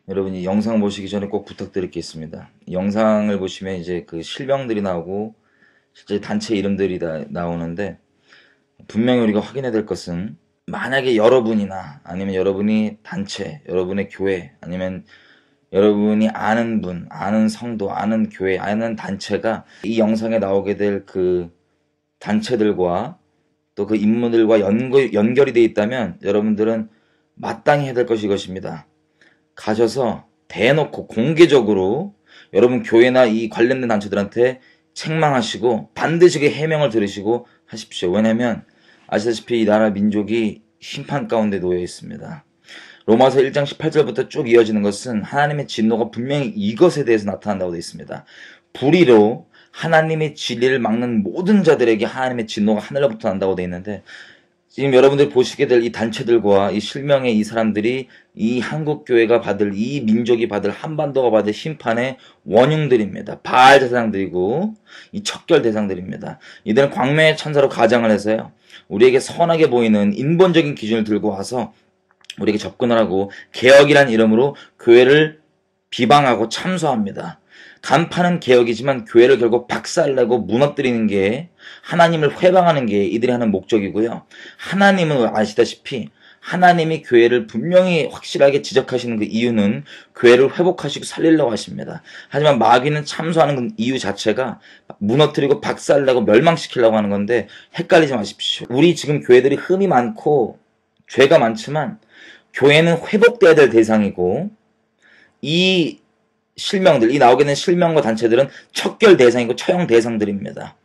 여러분이 영상 보시기 전에 꼭 부탁드릴 게 있습니다. 영상을 보시면 이제 그 실명들이 나오고 실제 단체 이름들이 나오는데, 분명히 우리가 확인해야 될 것은, 만약에 여러분이나 아니면 여러분이 단체, 여러분의 교회, 아니면 여러분이 아는 분, 아는 성도, 아는 교회, 아는 단체가 이 영상에 나오게 될 그 단체들과 또 그 인물들과 연결이 되어 있다면 여러분들은 마땅히 해야 될 것이 이것입니다. 가셔서 대놓고 공개적으로 여러분 교회나 이 관련된 단체들한테 책망하시고 반드시 그 해명을 들으시고 하십시오. 왜냐하면 아시다시피 이 나라 민족이 심판 가운데 놓여 있습니다. 로마서 1장 18절부터 쭉 이어지는 것은 하나님의 진노가 분명히 이것에 대해서 나타난다고 되어 있습니다. 불의로 하나님의 진리를 막는 모든 자들에게 하나님의 진노가 하늘로부터 난다고 되어 있는데, 지금 여러분들이 보시게 될 이 단체들과 이 실명의 이 사람들이 이 한국교회가 받을, 이 민족이 받을, 한반도가 받을 심판의 원흉들입니다. 바알 대상들이고 이 척결 대상들입니다. 이들은 광명의 천사로 가장을 해서요, 우리에게 선하게 보이는 인본적인 기준을 들고 와서 우리에게 접근을 하고 개혁이란 이름으로 교회를 비방하고 참소합니다. 간판은 개혁이지만 교회를 결국 박살내고 무너뜨리는 게, 하나님을 회방하는 게 이들이 하는 목적이고요. 하나님은 아시다시피 하나님이 교회를 분명히 확실하게 지적하시는 그 이유는 교회를 회복하시고 살리려고 하십니다. 하지만 마귀는 참소하는 그 이유 자체가 무너뜨리고 박살내고 멸망시키려고 하는 건데, 헷갈리지 마십시오. 우리 지금 교회들이 흠이 많고 죄가 많지만 교회는 회복돼야 될 대상이고, 이 실명들, 이 나오게 된 실명과 단체들은 척결 대상이고 처형 대상들입니다.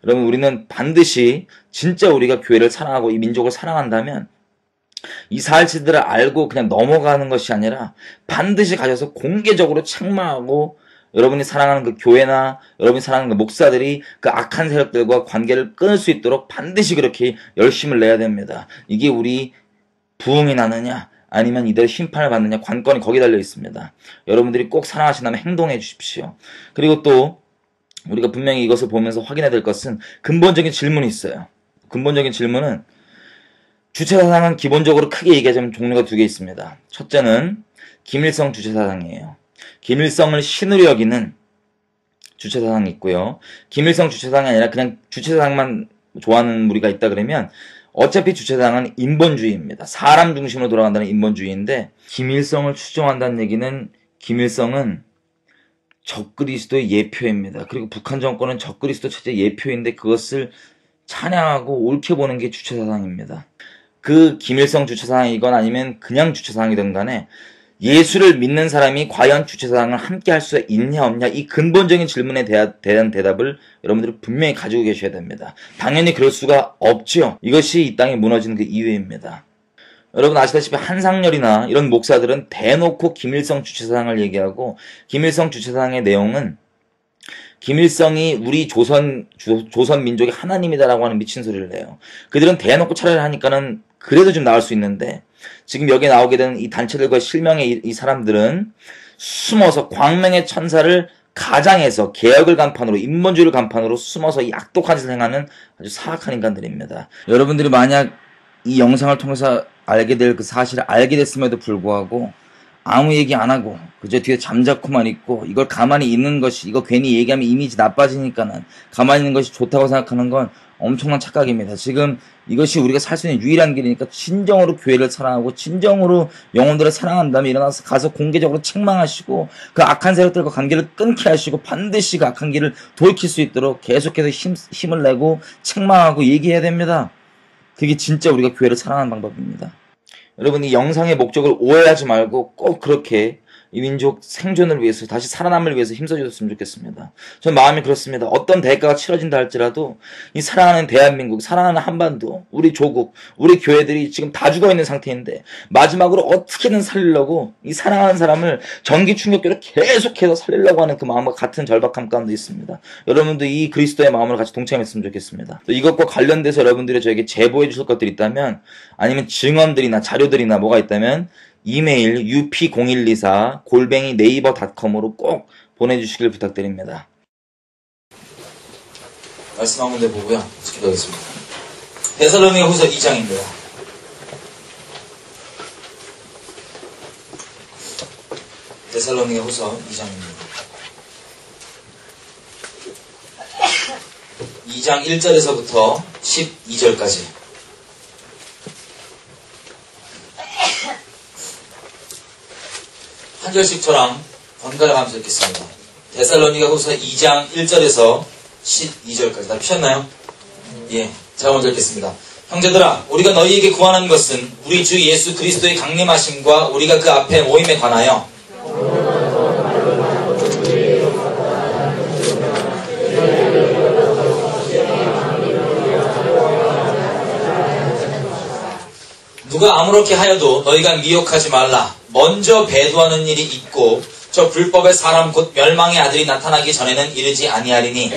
여러분, 우리는 반드시 진짜 우리가 교회를 사랑하고 이 민족을 사랑한다면 이 사실들을 알고 그냥 넘어가는 것이 아니라 반드시 가셔서 공개적으로 책망하고, 여러분이 사랑하는 그 교회나 여러분이 사랑하는 그 목사들이 그 악한 세력들과 관계를 끊을 수 있도록 반드시 그렇게 열심을 내야 됩니다. 이게 우리 부흥이 나느냐 아니면 이대로 심판을 받느냐, 관건이 거기 달려 있습니다. 여러분들이 꼭 사랑하신다면 행동해 주십시오. 그리고 또 우리가 분명히 이것을 보면서 확인해야 될 것은 근본적인 질문이 있어요. 근본적인 질문은, 주체사상은 기본적으로 크게 얘기하자면 종류가 두 개 있습니다. 첫째는 김일성 주체사상이에요. 김일성을 신으로 여기는 주체사상이 있고요. 김일성 주체사상이 아니라 그냥 주체사상만 좋아하는 무리가 있다 그러면, 어차피 주체사상은 인본주의입니다. 사람 중심으로 돌아간다는 인본주의인데, 김일성을 추종한다는 얘기는 김일성은 적그리스도의 예표입니다. 그리고 북한 정권은 적그리스도 체제 예표인데 그것을 찬양하고 옳게 보는 게 주체사상입니다. 그 김일성 주체사상이건 아니면 그냥 주체사상이든 간에 예수를 믿는 사람이 과연 주체사상을 함께 할 수 있냐 없냐, 이 근본적인 질문에 대한 대답을 여러분들이 분명히 가지고 계셔야 됩니다. 당연히 그럴 수가 없죠. 이것이 이 땅이 무너지는 그 이유입니다. 여러분 아시다시피 한상열이나 이런 목사들은 대놓고 김일성 주체사상을 얘기하고, 김일성 주체사상의 내용은 김일성이 우리 조선 민족의 하나님이다라고 하는 미친 소리를 해요. 그들은 대놓고 차라리 하니까는 그래도 좀 나을 수 있는데, 지금 여기에 나오게 되는 이 단체들과 실명의 이 사람들은 숨어서 광명의 천사를 가장해서 개혁을 간판으로, 인본주의를 간판으로 숨어서 이 악독한 짓을 행하는 아주 사악한 인간들입니다. 여러분들이 만약 이 영상을 통해서 알게 될 그 사실을 알게 됐음에도 불구하고 아무 얘기 안 하고 그저 뒤에 잠자코만 있고, 이걸 가만히 있는 것이, 이거 괜히 얘기하면 이미지 나빠지니까는 가만히 있는 것이 좋다고 생각하는 건 엄청난 착각입니다. 지금 이것이 우리가 살 수 있는 유일한 길이니까 진정으로 교회를 사랑하고 진정으로 영혼들을 사랑한다면 일어나서 가서 공개적으로 책망하시고 그 악한 세력들과 관계를 끊게 하시고 반드시 그 악한 길을 돌이킬 수 있도록 계속해서 힘을 내고 책망하고 얘기해야 됩니다. 그게 진짜 우리가 교회를 사랑하는 방법입니다. 여러분, 이 영상의 목적을 오해하지 말고 꼭 그렇게 이 민족 생존을 위해서, 다시 살아남을 위해서 힘써주셨으면 좋겠습니다. 전 마음이 그렇습니다. 어떤 대가가 치러진다 할지라도 이 사랑하는 대한민국, 사랑하는 한반도, 우리 조국, 우리 교회들이 지금 다 죽어있는 상태인데 마지막으로 어떻게든 살리려고 이 사랑하는 사람을 전기 충격기로 계속해서 살리려고 하는 그 마음과 같은 절박함 가운데 있습니다. 여러분도 이 그리스도의 마음을 같이 동참했으면 좋겠습니다. 또 이것과 관련돼서 여러분들이 저에게 제보해 주실 것들이 있다면, 아니면 증언들이나 자료들이나 뭐가 있다면 이메일 up0124@naver.com으로 꼭 보내주시길 부탁드립니다. 말씀 한 군데 보고요. 기도하겠습니다. 데살로니가후서 2장입니다. 데살로니가후서 2장입니다. 2장 1절에서부터 12절까지. 한 절씩 저랑 번갈아 가면서 읽겠습니다. 데살로니가후서 2장 1절에서 12절까지. 다 피셨나요? 예, 제가 먼저 읽겠습니다. 형제들아, 우리가 너희에게 구하는 것은 우리 주 예수 그리스도의 강림하심과 우리가 그 앞에 모임에 관하여 누가 아무렇게 하여도 너희가 미혹하지 말라. 먼저 배도하는 일이 있고 저 불법의 사람 곧 멸망의 아들이 나타나기 전에는 이르지 아니하리니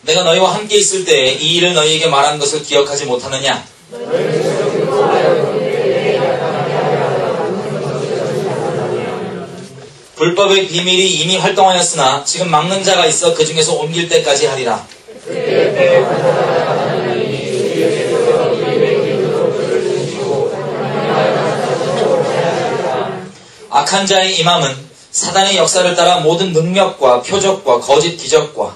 내가 너희와 함께 있을 때 이 일을 너희에게 말한 것을 기억하지 못하느냐? 불법의 비밀이 이미 활동하였으나 지금 막는 자가 있어 그 중에서 옮길 때까지 하리라. 악한 자의 임함은 사단의 역사를 따라 모든 능력과 표적과 거짓 기적과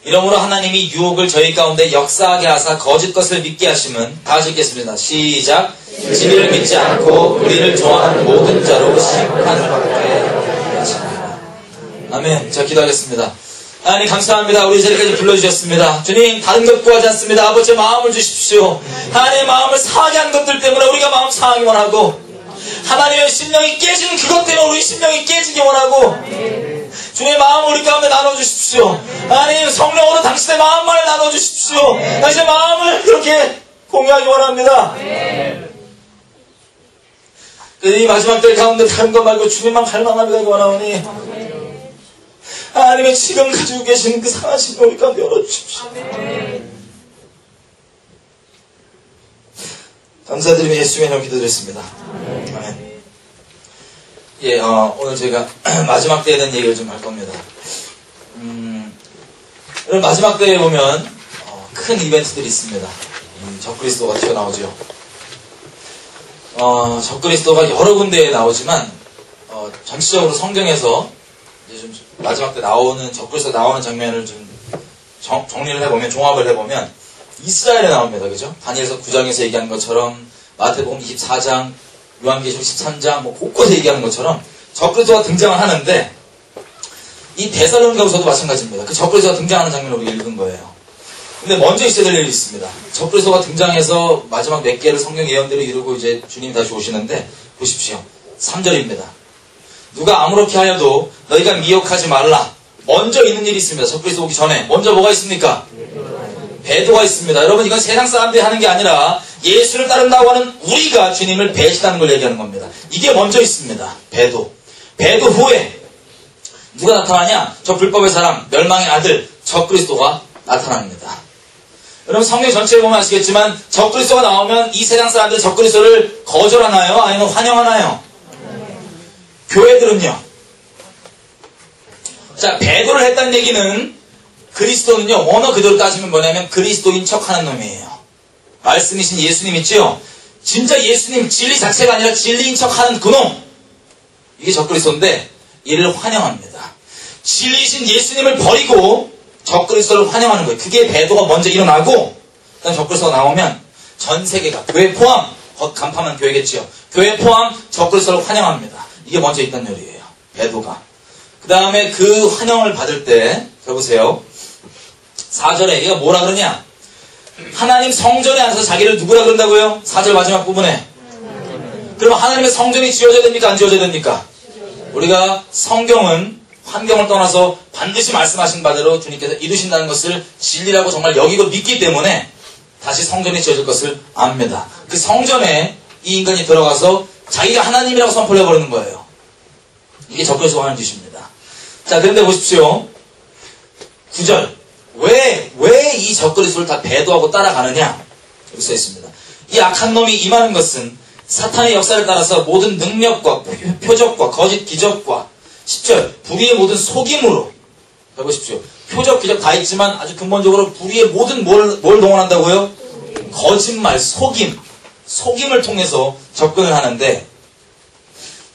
이러므로 하나님이 유혹을 저희 가운데 역사하게 하사 거짓 것을 믿게 하심은 다 같이 읽겠습니다. 시작. 진리를 믿지 않고 우리를 좋아하는 모든 자로 심판받게 하십니다. 아멘. 자, 기도하겠습니다. 하나님 감사합니다. 우리 자리까지 불러주셨습니다. 주님, 다른 것 구하지 않습니다. 아버지 마음을 주십시오. 하나님의 마음을 상하게 한 것들 때문에 우리가 마음 상하기만 하고 하나님의 심령이 깨지는 그것 때문에 우리 심령이 깨지기 원하고 주님의 마음을 우리 가운데 나눠주십시오. 하나님 성령으로 당신의 마음만을 나눠주십시오. 당신의 마음을 그렇게 공유하기 원합니다. 이 마지막 때 가운데 다른 것 말고 주님만 갈망하기 원하오니 하나님의 지금 가지고 계신 그 상하신 우리 가운데 열어주십시오. 감사드리며 예수의 이름으로 기도드렸습니다. 아멘. 예, 오늘 제가 마지막 때에 대한 얘기를 좀 할 겁니다. 여러분, 마지막 때에 보면 큰 이벤트들이 있습니다. 적그리스도가 튀어나오죠. 적그리스도가 여러 군데에 나오지만 전체적으로 성경에서 이제 좀 마지막 때 나오는 적그리스도 나오는 장면을 좀 정리를 해보면, 종합을 해보면 이스라엘에 나옵니다. 그죠? 다니엘서 9장에서 얘기한 것처럼 마태복음 24장, 요한계시록 13장 뭐 곳곳에 얘기하는 것처럼 적그리스도가 등장을 하는데 이 데살로니가후서도 마찬가지입니다. 그 적그리스도가 등장하는 장면을 우리가 읽은 거예요. 근데 먼저 있어야 될 일이 있습니다. 적그리스도가 등장해서 마지막 몇 개를 성경 예언대로 이루고 이제 주님이 다시 오시는데 보십시오. 3절입니다. 누가 아무렇게 하여도 너희가 미혹하지 말라. 먼저 있는 일이 있습니다. 적그리스도 오기 전에 먼저 뭐가 있습니까? 배도가 있습니다. 여러분, 이건 세상 사람들이 하는 게 아니라 예수를 따른다고 하는 우리가 주님을 배신하는 걸 얘기하는 겁니다. 이게 먼저 있습니다. 배도. 배도 후에 누가 나타나냐? 저 불법의 사람, 멸망의 아들, 적그리스도가 나타납니다. 여러분, 성경 전체에 보면 아시겠지만 적그리스도가 나오면 이 세상 사람들 적그리스도를 거절하나요? 아니면 환영하나요? 교회들은요. 자, 배도를 했다는 얘기는 그리스도는요, 원어 그대로 따지면 뭐냐면 그리스도인 척하는 놈이에요. 말씀이신 예수님 있죠? 진짜 예수님 진리 자체가 아니라 진리인 척하는 그놈. 이게 적그리스도인데 이를 환영합니다. 진리이신 예수님을 버리고 적그리스도를 환영하는 거예요. 그게 배도가 먼저 일어나고 그다음 적그리스도가 나오면 전 세계가 교회 포함, 간파만 교회겠지요. 교회 포함 적그리스도를 환영합니다. 이게 먼저 있단 요리예요. 배도가. 그 다음에 그 환영을 받을 때 들어보세요. 4절에 얘가 뭐라 그러냐? 하나님 성전에 앉아서 자기를 누구라 그런다고요? 4절 마지막 부분에. 그러면 하나님의 성전이 지어져야 됩니까? 안 지어져야 됩니까? 우리가 성경은 환경을 떠나서 반드시 말씀하신 바대로 주님께서 이루신다는 것을 진리라고 정말 여기고 믿기 때문에 다시 성전이 지어질 것을 압니다. 그 성전에 이 인간이 들어가서 자기가 하나님이라고 선포를 해버리는 거예요. 이게 적그리스도가 하는 짓입니다. 자, 그런데 보십시오. 9절. 왜 이 적그리스도를 다 배도하고 따라가느냐? 여기 써 있습니다. 이 악한 놈이 임하는 것은 사탄의 역사를 따라서 모든 능력과 표적과 거짓 기적과 10절 불의의 모든 속임으로 해보십시오. 표적 기적 다 있지만 아주 근본적으로 불의의 모든 뭘 동원한다고요? 거짓말, 속임을 통해서 접근을 하는데,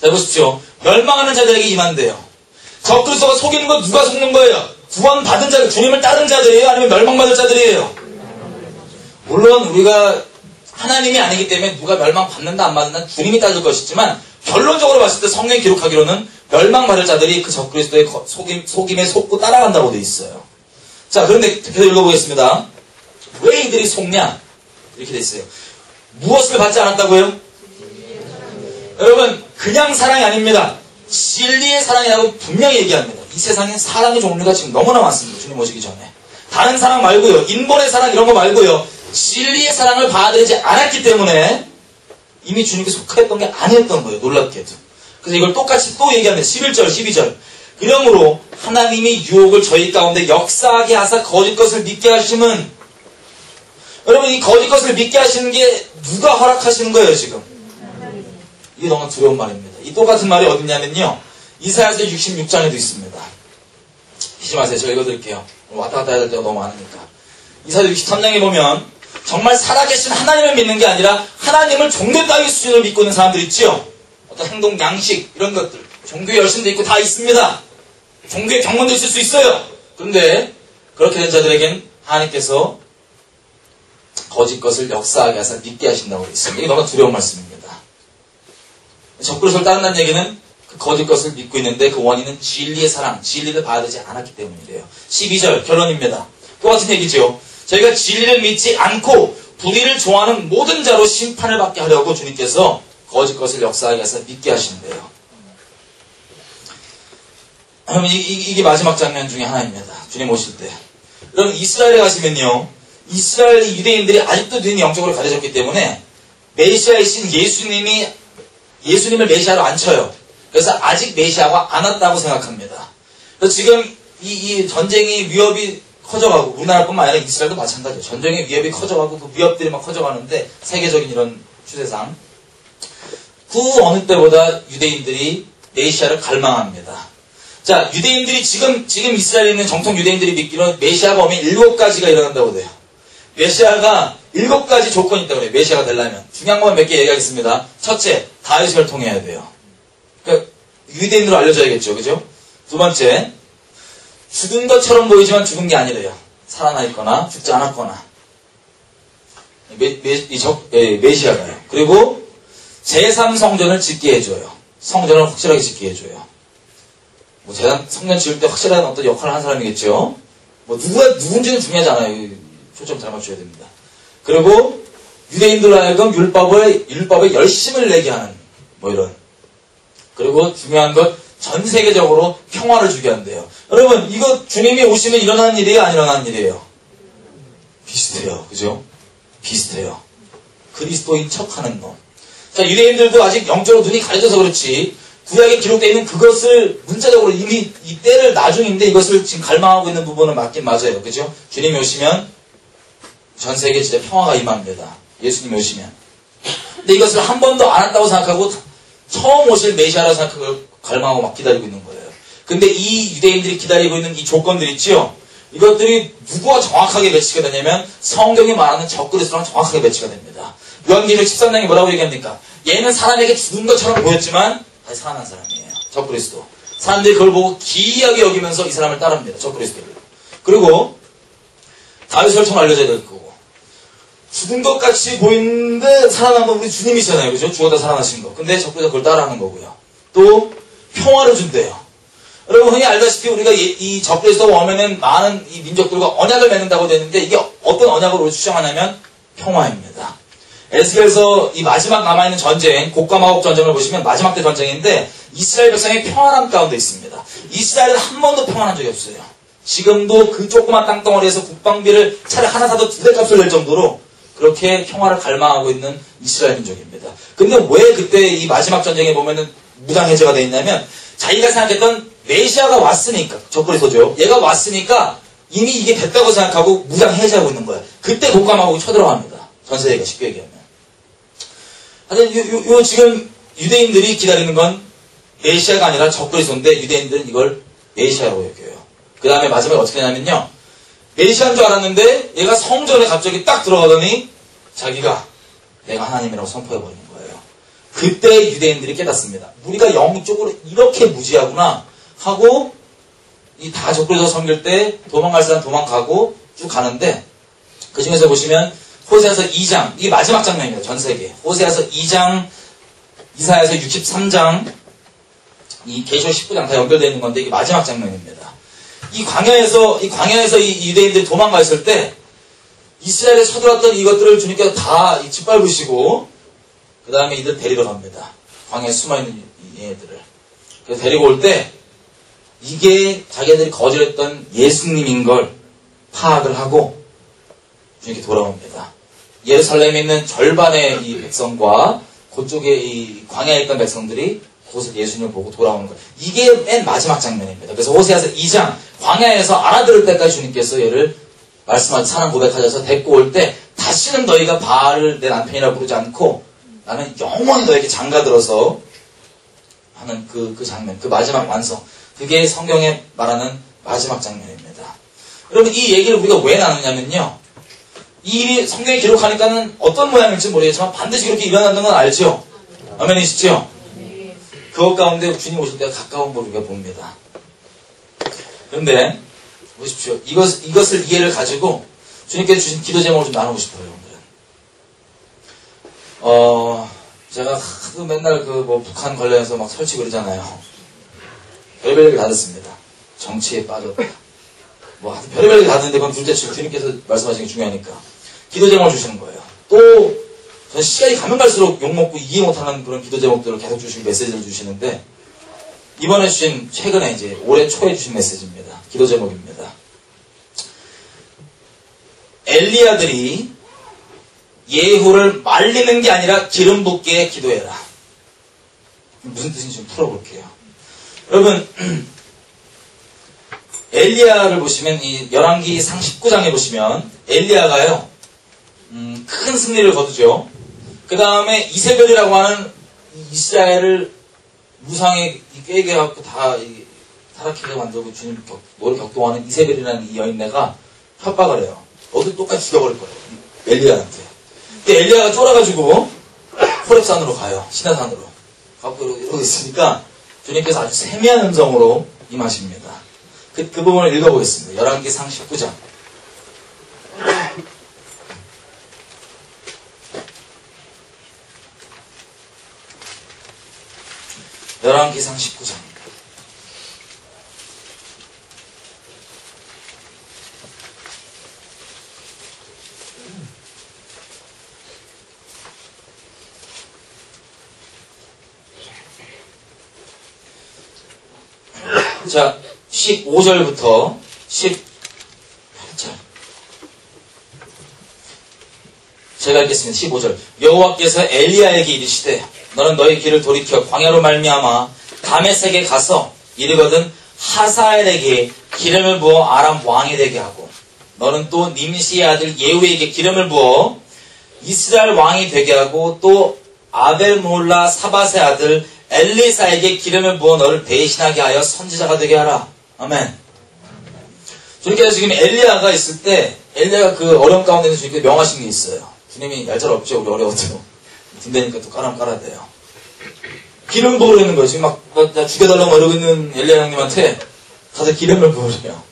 자 보십시오. 멸망하는 자들에게 임한대요. 적그리스도가 속이는 거 누가 속는 거예요? 구원받은 자들, 주님을 따른 자들이에요? 아니면 멸망받을 자들이에요? 물론 우리가 하나님이 아니기 때문에 누가 멸망받는다 안 받는다 주님이 따질 것이지만, 결론적으로 봤을 때 성경이 기록하기로는 멸망받을 자들이 그 적그리스도의 속임에 속고 따라간다고 되어 있어요. 자, 그런데 계속 읽어보겠습니다. 왜 이들이 속냐? 이렇게 되어 있어요. 무엇을 받지 않았다고요? 여러분, 그냥 사랑이 아닙니다. 진리의 사랑이라고 분명히 얘기합니다. 이 세상에 사랑의 종류가 지금 너무나 많습니다. 주님 오시기 전에. 다른 사랑 말고요. 인본의 사랑 이런 거 말고요. 진리의 사랑을 받아들이지 않았기 때문에 이미 주님께 속했던 게 아니었던 거예요. 놀랍게도. 그래서 이걸 똑같이 또 얘기합니다. 11절, 12절. 그러므로 하나님이 유혹을 저희 가운데 역사하게 하사 거짓 것을 믿게 하심은, 여러분 이 거짓 것을 믿게 하시는 게 누가 허락하시는 거예요 지금? 이게 너무 두려운 말입니다. 이 똑같은 말이 어디냐면요. 이사야서 66장에도 있습니다. 피지 마세요. 제가 읽어드릴게요. 왔다 갔다 해야 될 때가 너무 많으니까. 이사야 63장에 보면 정말 살아계신 하나님을 믿는 게 아니라 하나님을 종교 따위 수준으로 믿고 있는 사람들 있죠. 어떤 행동, 양식 이런 것들. 종교의 열심도 있고 다 있습니다. 종교의 경건도 있을 수 있어요. 그런데 그렇게 된 자들에겐 하나님께서 거짓 것을 역사하게 하사 믿게 하신다고 했습니다. 이게 너무 두려운 말씀입니다. 적그리스도를 따른다는 얘기는 그 거짓 것을 믿고 있는데 그 원인은 진리의 사랑, 진리를 받아들이지 않았기 때문이래요. 12절 결론입니다. 똑같은 얘기죠. 저희가 진리를 믿지 않고 불의를 좋아하는 모든 자로 심판을 받게 하려고 주님께서 거짓 것을 역사하게 해서 믿게 하시는데요. 여러분 이게 마지막 장면 중에 하나입니다. 주님 오실 때. 여러분 이스라엘에 가시면요. 이스라엘 유대인들이 아직도 눈이 영적으로 가려졌기 때문에 메시아이신 예수님을 메시아로 안 쳐요. 그래서 아직 메시아가 안 왔다고 생각합니다. 그래서 지금 이 전쟁이 위협이 커져가고 우리나라뿐만 아니라 이스라엘도 마찬가지예요. 전쟁의 위협이 커져가고 그 위협들이 막 커져가는데 세계적인 이런 추세상 그 어느 때보다 유대인들이 메시아를 갈망합니다. 자, 유대인들이 지금 이스라엘에 있는 정통 유대인들이 믿기로는 메시아가 오면 7가지가 일어난다고 돼요. 메시아가 7가지 조건이 있다고 그래요. 메시아가 되려면. 중요한 건 몇 개 얘기하겠습니다. 첫째, 다윗을 통해야 돼요. 그러니까 유대인으로 알려져야겠죠. 그죠? 두 번째, 죽은 것처럼 보이지만 죽은 게 아니래요. 살아나 있거나 죽지 않았거나. 메시아가요. 그리고 제3성전을 짓게 해줘요. 성전을 확실하게 짓게 해줘요. 뭐 성전 지을 때 확실한 어떤 역할을 한 사람이겠죠. 뭐 누군지는 중요하지 않아요. 초점 잘 맞춰야 됩니다. 그리고 유대인들로 하여금 율법에 열심을 내게 하는 뭐 이런. 그리고 중요한 것 전 세계적으로 평화를 주게 한대요. 여러분 이거 주님이 오시면 일어나는 일이에요? 안 일어나는 일이에요? 비슷해요. 그죠? 비슷해요. 그리스도인 척하는 놈. 자, 유대인들도 아직 영적으로 눈이 가려져서 그렇지 구약에 기록되어 있는 그것을 문자적으로 이미 이 때를 나중인데 이것을 지금 갈망하고 있는 부분은 맞긴 맞아요. 그죠? 주님이 오시면 전 세계에 진짜 평화가 임합니다. 예수님이 오시면. 근데 이것을 한 번도 안 한다고 생각하고 처음 오실 메시아라고 생각하고 갈망하고 막 기다리고 있는 거예요. 근데 이 유대인들이 기다리고 있는 이 조건들 있죠? 이것들이 누구와 정확하게 매치가 되냐면 성경이 말하는 적그리스도랑 정확하게 매치가 됩니다. 요한계시록 13장에 뭐라고 얘기합니까? 얘는 사람에게 죽은 것처럼 보였지만 다시 살아난 사람이에요. 적그리스도. 사람들이 그걸 보고 기이하게 여기면서 이 사람을 따릅니다. 적그리스도를. 그리고 다윗 혈통 알려져야 될 거고 죽은 것 같이 보이는데 살아난 건 우리 주님이잖아요. 그죠? 죽었다 살아나신 거. 근데 적그리스도가 그걸 따라하는 거고요. 또 평화를 준대요. 여러분 흔히 알다시피 우리가 이 적그리스도가 오면은 많은 이 민족들과 언약을 맺는다고 되는데 이게 어떤 언약으로 추정하냐면 평화입니다. 에스겔서 이 마지막 남아있는 전쟁, 곡과마곡 전쟁을 보시면 마지막 때 전쟁인데 이스라엘 백성이 평안함 가운데 있습니다. 이스라엘은 한 번도 평안한 적이 없어요. 지금도 그 조그만 땅덩어리에서 국방비를 차를 하나 사도 2대 값을 낼 정도로 그렇게 평화를 갈망하고 있는 이스라엘 민족입니다. 근데 왜 그때 이 마지막 전쟁에 보면은 무장 해제가 되어 있냐면 자기가 생각했던 메시아가 왔으니까 적그리스도죠. 얘가 왔으니까 이미 이게 됐다고 생각하고 무장 해제하고 있는 거예요. 그때 곡과마곡이 쳐들어갑니다. 전 세계가 쉽게 얘기하면. 하여튼 요 지금 유대인들이 기다리는 건 메시아가 아니라 적그리스도인데 유대인들은 이걸 메시아라고 여겨요. 그 다음에 마지막에 어떻게 되냐면요. 메시아인 줄 알았는데 얘가 성전에 갑자기 딱 들어가더니 자기가 내가 하나님이라고 선포해버리는 거예요. 그때 유대인들이 깨닫습니다. 우리가 영적으로 이렇게 무지하구나 하고 이 다 적그리스도 섬길 때 도망갈 사람 도망가고 쭉 가는데 그 중에서 보시면 호세아서 2장 이게 마지막 장면입니다. 전 세계 호세아서 2장 이사야서 63장 이 계시록 19장 다 연결되어 있는 건데 이게 마지막 장면입니다. 이 광야에서 이 유대인들이 도망가 있을 때 이스라엘에 서들었던 이것들을 주님께서 다 짓밟으시고 그 다음에 이들 데리러 갑니다. 광야에 숨어있는 얘네들을. 그래서 데리고 올 때 이게 자기들이 거절했던 예수님인 걸 파악을 하고 주님께 돌아옵니다. 예루살렘에 있는 절반의 이 백성과 그쪽에 이 광야에 있던 백성들이 그곳에 예수님을 보고 돌아오는 거예요. 이게 맨 마지막 장면입니다. 그래서 호세아서 2장 광야에서 알아들을 때까지 주님께서 얘를 말씀하셔서 사랑 고백하셔서 데리고 올 때 다시는 너희가 바알을 내 남편이라 부르지 않고 나는 영원히 너에게 장가들어서 하는 그 장면, 그 마지막 완성. 그게 성경에 말하는 마지막 장면입니다. 여러분 이 얘기를 우리가 왜 나누냐면요. 이 일이 성경에 기록하니까는 어떤 모양일지 모르겠지만 반드시 그렇게 일어난다는 건 알죠? 아멘이시죠? 그것 가운데 주님 오실 때가 가까운 걸 우리가 봅니다. 그런데 보십시오. 이것을 이해를 가지고 주님께서 주신 기도 제목을 좀 나누고 싶어요. 오늘은. 제가 하도 맨날 북한 관련해서 막 설치 그러잖아요. 별별 얘기 다 듣습니다. 정치에 빠졌다. 별별 얘기 다 듣는데 그건 둘째 치고 주님께서 말씀하시는 게 중요하니까. 기도 제목을 주시는 거예요. 또 저는 시간이 가면 갈수록 욕먹고 이해 못하는 그런 기도 제목들을 계속 주시고 메시지를 주시는데 이번에 주신 최근에 이제 올해 초에 주신 메시지입니다. 기도 제목입니다. 엘리야들이 예후를 말리는 게 아니라 기름 붓게 기도해라. 무슨 뜻인지 좀 풀어볼게요. 여러분 엘리야를 보시면 이 열왕기상 19장에 보시면 엘리야가요 큰 승리를 거두죠. 그 다음에 이세벨이라고 하는 이스라엘을 무상에 깨게 해갖고 다 타락하게 만들고 주님 노를 격동하는 이세벨이라는 이 여인네가 협박을 해요. 너도 똑같이 죽여버릴 거예요. 엘리야한테. 근데 엘리야가 쫄아가지고 호렙산으로 가요. 시내산으로. 갖고 이러고 있으니까 주님께서 아주 세미한 음성으로 임하십니다. 그 부분을 읽어보겠습니다. 열왕기상 19장. 열왕기상 19장. 자, 15절부터 18절. 제가 읽겠습니다. 15절. 여호와께서 엘리야에게 이르시되 너는 너희 길을 돌이켜 광야로 말미암아 다메섹에 가서 이르거든 하사엘에게 기름을 부어 아람 왕이 되게 하고 너는 또 님시의 아들 예후에게 기름을 부어 이스라엘 왕이 되게 하고 또 아벨몰라 사밧의 아들 엘리사에게 기름을 부어 너를 대신하게 하여 선지자가 되게 하라. 아멘. 주님께서 지금 엘리야가 있을 때 엘리야가 그 어려움 가운데서 주님께서 명하신 게 있어요. 주님이 얄짤없죠. 우리 어려워도. 든다니까 또 깔아야 돼요. 기름 부으려는 거예요. 지금 나 죽여달라고 이러고 있는 엘리야 형님한테 가서 기름을 부으래요.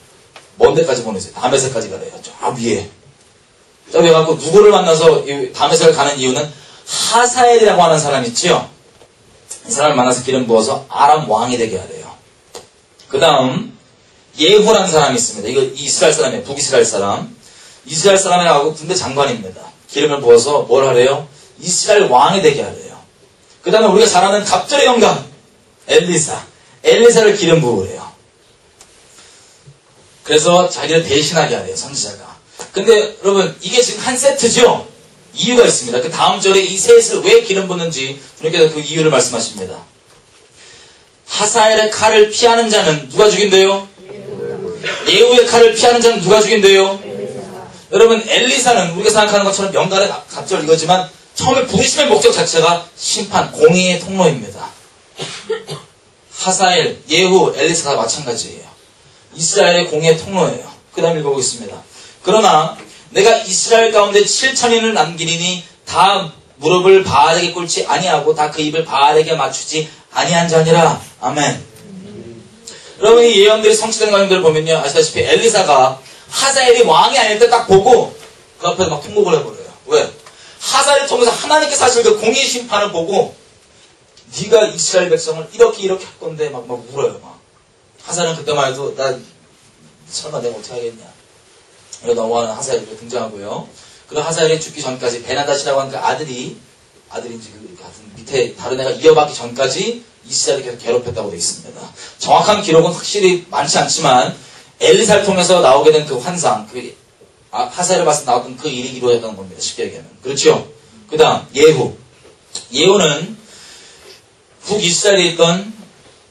먼 데까지 보내세요. 다메섹까지 가래요. 저 위에. 저 해갖고 누구를 만나서 다메섹을 가는 이유는 하사엘이라고 하는 사람 있지요. 이 사람을 만나서 기름 부어서 아람 왕이 되게 하래요. 그 다음 예후라는 사람이 있습니다. 이거 이스라엘 사람이에요. 북이스라엘 사람. 이스라엘 사람하고 군대 장관입니다. 기름을 부어서 뭘 하래요? 이스라엘 왕이 되게 하래요. 그 다음에 우리가 잘 아는 갑절의 영감 엘리사를 기름 부으래요. 그래서 자기를 대신하게 하래요. 선지자가. 근데 여러분 이게 지금 한 세트죠? 이유가 있습니다. 그 다음 절에 이 셋을 왜 기름 붓는지 주님께서 그 이유를 말씀하십니다. 하사엘의 칼을 피하는 자는 누가 죽인대요? 예후의 칼을 피하는 자는 누가 죽인대요? 여러분 엘리사는 우리가 생각하는 것처럼 명갈의 갑절 이거지만 처음에 부르심의 목적 자체가 심판, 공의의 통로입니다. 하사엘, 예후, 엘리사 다 마찬가지예요. 이스라엘의 공의의 통로예요. 그 다음 읽어보겠습니다. 그러나 내가 이스라엘 가운데 7천인을 남기리니 다 무릎을 바알에게 꿇지 아니하고 다 그 입을 바알에게 맞추지 아니한 자니라. 아멘. 여러분 이 예언들이 성취되는 과정들을 보면요. 아시다시피 엘리사가 하사엘이 왕이 아닐 때 딱 보고 그 앞에서 막 통곡을 해버려요. 왜? 하사엘을 통해서 하나님께서 사실 그 공의 심판을 보고 네가 이스라엘 백성을 이렇게 할 건데 막 울어요. 막. 하사엘은 그때만 해도 나 설마 내가 어떻게 하겠냐. 이거 넘어가는 하사엘이 등장하고요. 그리고 하사엘이 죽기 전까지 베나닷이라고 하는 그 아들인지 그 같은 밑에 다른 애가 이어받기 전까지 이스라엘을 계속 괴롭혔다고 되어 있습니다. 정확한 기록은 확실히 많지 않지만 엘리사를 통해서 나오게 된 그 환상, 하사엘을 봤을 때 나왔던 그 일이 이루어졌다는 겁니다. 쉽게 얘기하면. 그렇죠? 그 다음 예후. 예후는 북이스라엘에 있던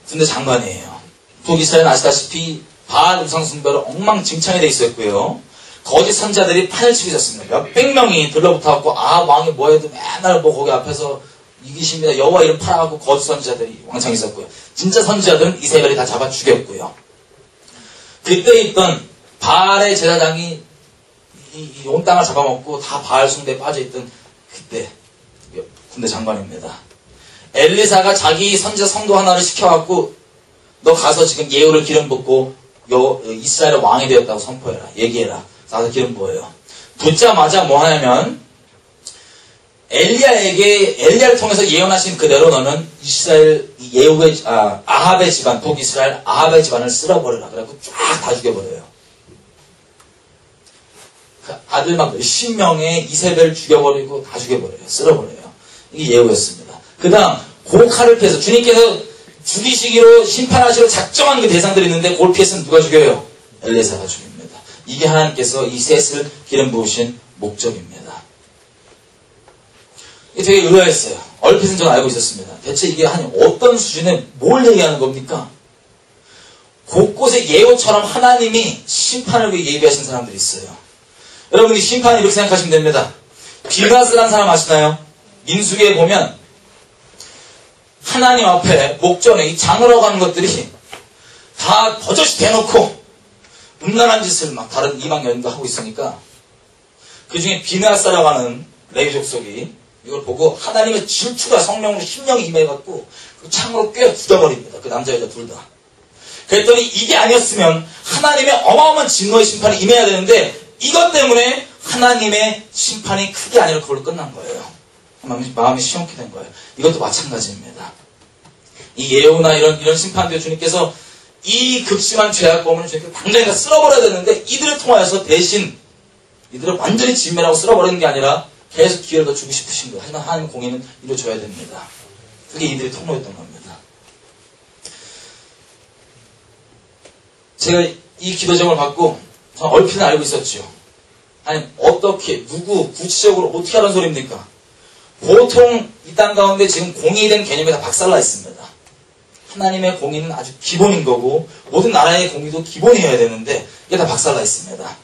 군대 장관이에요. 북이스라엘은 아시다시피 바알 우상 숭배로 엉망진창이 돼 있었고요. 거짓 선지자들이 판을 치고 있었습니다. 몇백 명이 들러붙어갖고 왕이 뭐해도 맨날 거기 앞에서 이기십니다. 여호와 이름 팔아갖고 거짓 선지자들이 왕창 있었고요. 진짜 선지자들은 이세벨이 다 잡아 죽였고요. 그때 있던 바알의 제사장이 이 온 땅을 잡아먹고 다 바알 숭배에 빠져있던 그때 군대 장관입니다. 엘리사가 자기 선지자 성도 하나를 시켜갖고 너 가서 지금 예후를 기름 붓고 이스라엘의 왕이 되었다고 선포해라. 얘기해라. 가서 기름 부어요. 붙자마자 뭐 하냐면 엘리야를 통해서 예언하신 그대로 너는 이스라엘 예후의 아합의 집안, 북이스라엘 아합의 집안을 쓸어버려라. 그래갖고 쫙 다 죽여버려요. 그 아들 막 몇십 명의 이세벨을 죽여버리고 다 죽여버려요. 쓸어버려요. 이게 예후였습니다. 그 다음 그 칼을 피해서 주님께서 죽이시기로 심판하시기로 작정한 그 대상들이 있는데 그걸 피했으면 누가 죽여요? 엘리사가 죽입니다. 이게 하나님께서 이 셋을 기름 부으신 목적입니다. 이게 되게 의아했어요. 얼핏은 저는 알고 있었습니다. 대체 이게 어떤 수준에 뭘 얘기하는 겁니까? 곳곳에 예후처럼 하나님이 심판을 위해 예비하신 사람들이 있어요. 여러분이 심판을 이렇게 생각하시면 됩니다. 비나스라는 사람 아시나요? 민수기에 보면 하나님 앞에 목전에 이 장으로 가는 것들이 다 버젓이 대놓고 음란한 짓을 막 다른 이방 여인과 하고 있으니까 그 중에 비나스라고 하는 레위 족속이 이걸 보고 하나님의 질투가 성령으로 심령이 임해갖고 그 창으로 꿰어 죽여버립니다. 그 남자 여자 둘 다. 그랬더니 이게 아니었으면 하나님의 어마어마한 진노의 심판이 임해야 되는데 이것 때문에 하나님의 심판이 크게 아니라 그걸로 끝난 거예요. 마음이 시원케 된 거예요. 이것도 마찬가지입니다. 이 예후나 이런 심판들 주님께서 이 극심한 죄악 범을 주님께서 당장에 쓸어버려야 되는데 이들을 통하여서 대신 이들을 완전히 진멸하고 쓸어버리는 게 아니라 계속 기회를 더 주고 싶으신 거예요. 하지만 하나님 공의는 이루어져야 됩니다. 그게 이들의 통로였던 겁니다. 제가 이 기도 제목을 받고 저는 얼핏은 알고 있었죠. 아니 어떻게 누구 구체적으로 어떻게 하는 소리입니까? 보통 이 땅 가운데 지금 공의된 개념이 다 박살나 있습니다. 하나님의 공의는 아주 기본인 거고 모든 나라의 공의도 기본이어야 되는데 이게 다 박살나 있습니다.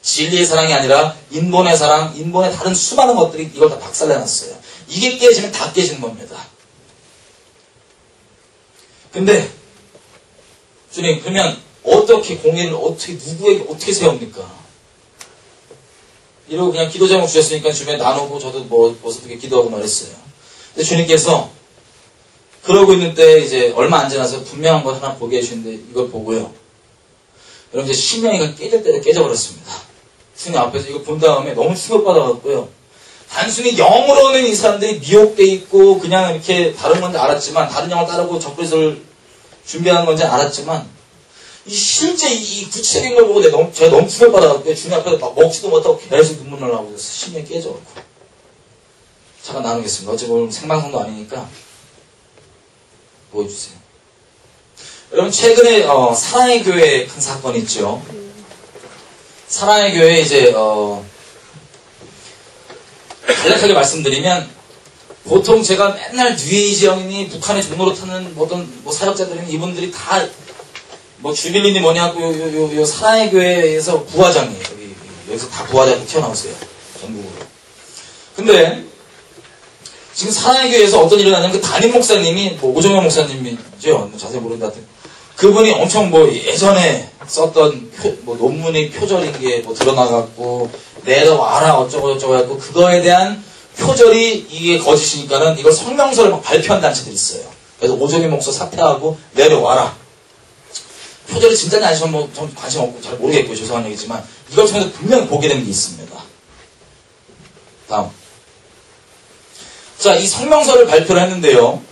진리의 사랑이 아니라 인본의 사랑, 인본의 다른 수많은 것들이 이걸 다 박살내놨어요. 이게 깨지면 다 깨지는 겁니다. 근데 주님 그러면 어떻게 공의를 어떻게 누구에게 어떻게 세웁니까? 이러고 그냥 기도 제목 주셨으니까 주변에 나누고 저도 뭐 어떻게 기도하고 말했어요. 근데 주님께서 그러고 있는 때 이제 얼마 안 지나서 분명한 것 하나 보게 해주시는데 이걸 보고요. 여러분 이제 심령이가 깨질 때도 깨져버렸습니다. 주님 앞에서 이거 본 다음에 너무 충격받아갖고요. 단순히 영으로는 이 사람들이 미혹돼 있고 그냥 이렇게 다른 건지 알았지만 다른 영을 따르고 적그리스도를 준비하는 건지 알았지만 이 실제 이 구체적인 걸 보고 제가 너무 충격받아갖고요. 주님 앞에서 막 먹지도 못하고 계속 눈물 나려고 그래서 심령이 깨져갖고 잠깐 나누겠습니다. 어차피 오늘 생방송도 아니니까 보여주세요. 여러분 최근에 사랑의 교회 큰 사건이 있죠. 사랑의 교회 이제 간략하게 말씀드리면 보통 제가 맨날 뉴에이지형이니 북한의 종로로 타는 모든 사역자들은 이분들이 다 뭐 주빌리니 뭐냐고 요 사랑의 교회에서 부화장이에요. 여기서 다 부화장 튀어나오세요. 전국으로. 근데 지금 사랑의 교회에서 어떤 일이 나냐면 그 담임 목사님이 뭐 오정현 목사님이죠. 뭐 자세히 모른다. 그분이 엄청 뭐 예전에 썼던 뭐 논문의 표절인 게 뭐 드러나갖고 내려와라 어쩌고 해갖고 그거에 대한 표절이 이게 거짓이니까는 이걸 성명서를 막 발표한 단체들이 있어요. 그래서 오정현 목사 사퇴하고 내려와라. 표절이 진짜냐 아니면 뭐 전 관심 없고 잘 모르겠고요. 죄송한 얘기지만 이걸 통해서 분명히 보게 되는 게 있습니다. 다음. 자, 이 성명서를 발표를 했는데요.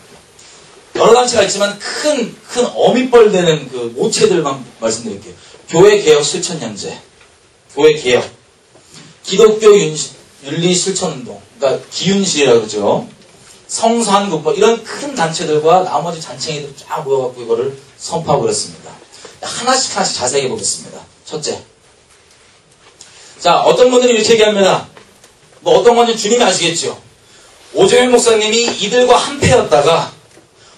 여러 단체가 있지만 큰 어미뻘 되는 그 모체들만 말씀드릴게요. 교회개혁 실천연재, 교회개혁, 기독교 윤리실천운동, 그러니까 기윤실이라고 그러죠. 성서한국법, 이런 큰 단체들과 나머지 잔챙이들 쫙 모여갖고 이거를 선포하고 그랬습니다. 하나씩 자세히 보겠습니다. 첫째. 자, 어떤 분들이 이렇게 얘기합니다. 뭐 어떤 건지 주님이 아시겠죠. 오정현 목사님이 이들과 한패였다가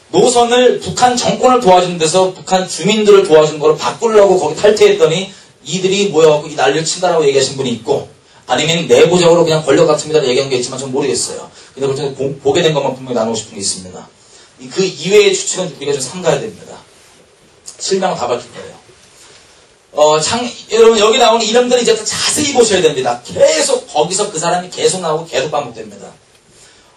노선을 북한 정권을 도와주는 데서 북한 주민들을 도와준 거를 바꾸려고 거기 탈퇴했더니 이들이 모여갖고 이 난리를 친다라고 얘기하신 분이 있고, 아니면 내부적으로 그냥 권력 같습니다라고 얘기한 게 있지만 전 모르겠어요. 근데 그렇게 보게 된 것만 분명히 나누고 싶은 게 있습니다. 그 이외의 추측은 우리가 좀 삼가야 됩니다. 실명은 다 밝힐 거예요. 여러분 여기 나오는 이름들은 이제 자세히 보셔야 됩니다. 계속 거기서 그 사람이 계속 나오고 계속 반복됩니다.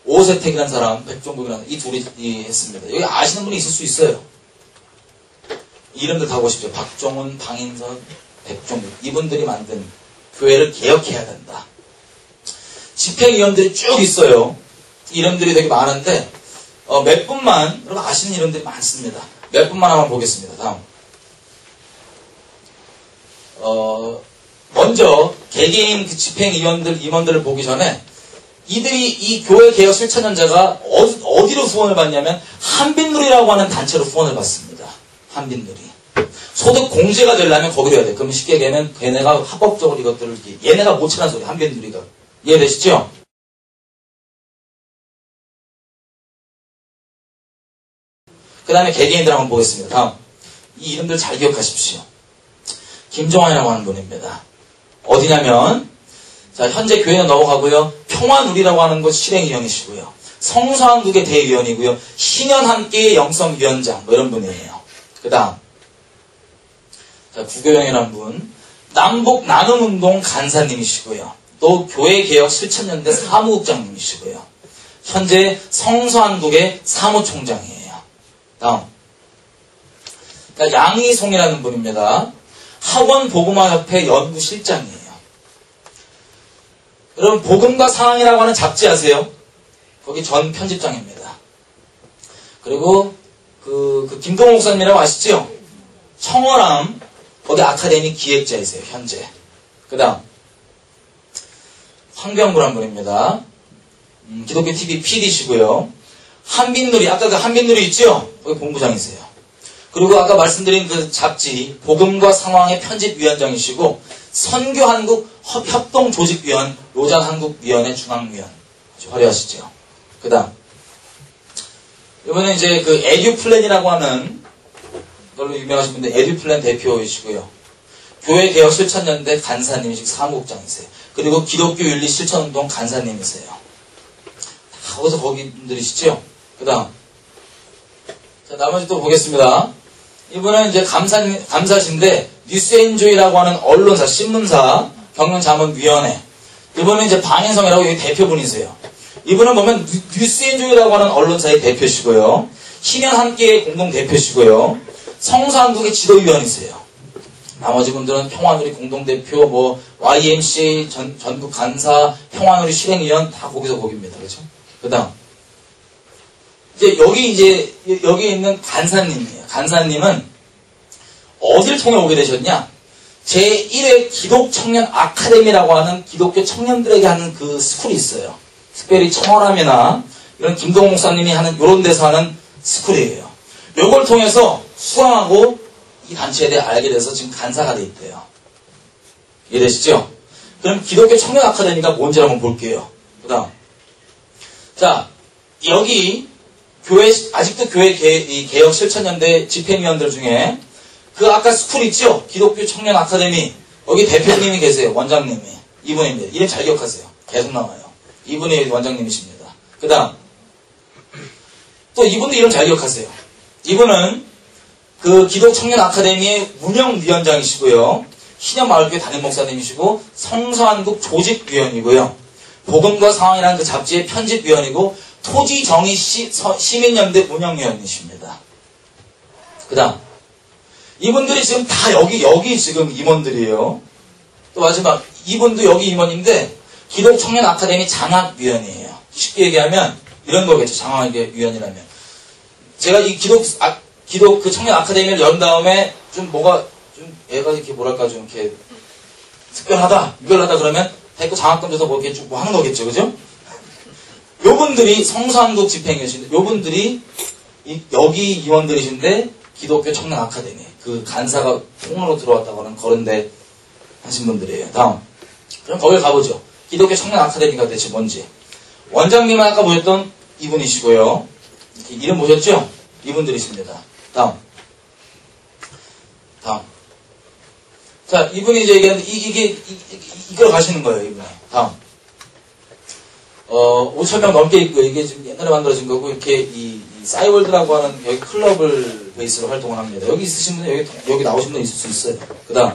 오세택이라는 사람, 백종국이라는 이 둘이 했습니다. 여기 아시는 분이 있을 수 있어요. 이름들 다 보십시오. 박종훈, 방인선, 백종국. 이분들이 만든 교회를 개혁해야 된다. 집행위원들이 쭉 있어요. 이름들이 되게 많은데 몇 분만, 여러분 아시는 이름들이 많습니다. 몇 분만 한번 보겠습니다. 다음. 먼저 개개인 그 임원들을 보기 전에 이들이 이 교회 개혁 실천연자가 어디로 후원을 받냐면 한빛누리라고 하는 단체로 후원을 받습니다. 한빛누리. 소득 공제가 되려면 거기로 해야 돼. 그럼 쉽게 얘기하면 걔네가 합법적으로 이것들을 얘네가 못 치는 소리. 한빛누리가. 이해되시죠? 그 다음에 개개인들 한번 보겠습니다. 다음. 이 이름들 잘 기억하십시오. 김종환이라고 하는 분입니다. 어디냐면 자, 현재 교회는 넘어가고요. 평화누리라고 하는 곳 실행위원이시고요. 성서한국의 대위원이고요. 신현함께의 영성위원장 뭐 이런 분이에요. 그 다음 자, 구교영이라는 분 남북 나눔운동 간사님이시고요. 또 교회개혁 실천연대 사무국장님이시고요. 현재 성서한국의 사무총장이에요. 다음 그러니까 양희송이라는 분입니다. 학원복음화협회 연구실장이에요. 여러분 복음과 상황이라고 하는 잡지 아세요? 거기 전 편집장입니다. 그리고 그 김동호 목사님이라고 아시죠? 청어람 거기 아카데미 기획자이세요. 현재. 그 다음 황병구란 분입니다. 기독교 TV PD시고요. 한빛누리 아까 그 한빛누리 있죠? 거기 본부장이세요. 그리고 아까 말씀드린 그 잡지 복음과 상황의 편집위원장이시고 선교한국 협동조직위원 로잔한국위원회 중앙위원 아주 화려하시죠. 그 다음 이번에 이제 그 에듀플랜이라고 하는 걸로 유명하신 분들 에듀플랜 대표이시고요. 교회개혁 실천연대 간사님이시고 사무국장이세요. 그리고 기독교 윤리 실천운동 간사님이세요. 다 거기서 거기 분들이시죠. 그 다음 자 나머지 또 보겠습니다. 이분은 이제 감사신데 뉴스엔조이라고 하는 언론사, 신문사, 경영자문위원회. 이분은 이제 방인성이라고 여기 대표분이세요. 이분은 보면 뉴스엔조이라고 하는 언론사의 대표시고요. 희년함께의 공동대표시고요. 성서한국의 지도위원이세요. 나머지 분들은 평화누리 공동대표, 뭐 YMCA 전국 간사, 평화누리 실행위원 다 거기서 거기입니다. 그렇죠? 그 다음 여기 있는 간사님이에요. 간사님은 어디를 통해 오게 되셨냐? 제1회 기독청년 아카데미라고 하는 기독교 청년들에게 하는 그 스쿨이 있어요. 특별히 청어람이나 이런 김동호 목사님이 하는 이런 데서 하는 스쿨이에요. 이걸 통해서 수강하고 이 단체에 대해 알게 돼서 지금 간사가 돼 있대요. 이해되시죠? 그럼 기독교 청년 아카데미가 뭔지 한번 볼게요. 그 다음 자 여기 교회 아직도 교회 개혁 실천연대 집행위원들 중에 그 아까 스쿨 있죠? 기독교 청년 아카데미 여기 대표님이 계세요. 원장님이 이분입니다. 이름 잘 기억하세요. 계속 나와요. 이분이 원장님이십니다. 그 다음 또 이분도 이름 잘 기억하세요. 이분은 그 기독청년 아카데미의 운영위원장이시고요. 신현마을교회 담임 목사님이시고 성서한국 조직위원이고요. 복음과 상황이라는 그 잡지의 편집위원이고 토지정의 시민연대 운영위원이십니다. 그 다음 이분들이 지금 다 여기 지금 임원들이에요. 또 마지막 이분도 여기 임원인데 기독청년 아카데미 장학위원이에요. 쉽게 얘기하면 이런 거겠죠. 장학위원이라면 제가 이 기독 그 청년 아카데미를 연 다음에 좀 뭐가 좀 얘가 이렇게 뭐랄까 좀 이렇게 특별하다, 유별하다 그러면 대고 장학금 줘서 뭐 이렇게 쭉 뭐 하는 거겠죠, 그죠? 요분들이 성서한국 집행위원이신데 요분들이 여기 임원들이신데 기독교 청년 아카데미 그 간사가 통로로 들어왔다고는 거론대 하신 분들이에요. 다음 그럼 거기 가보죠. 기독교 청년 아카데미가 대체 뭔지 원장님은 아까 보셨던 이분이시고요. 이름 보셨죠? 이분들이십니다. 다음. 자, 이분이 이제 얘기하는데, 이끌어 가시는 거예요, 이분이. 다음. 5,000명 넘게 있고, 이게 지금 옛날에 만들어진 거고, 이렇게 이 싸이월드라고 하는 여기 클럽을 베이스로 활동을 합니다. 여기 있으신 분은 여기 나오신 분 있을 수 있어요. 그 다음.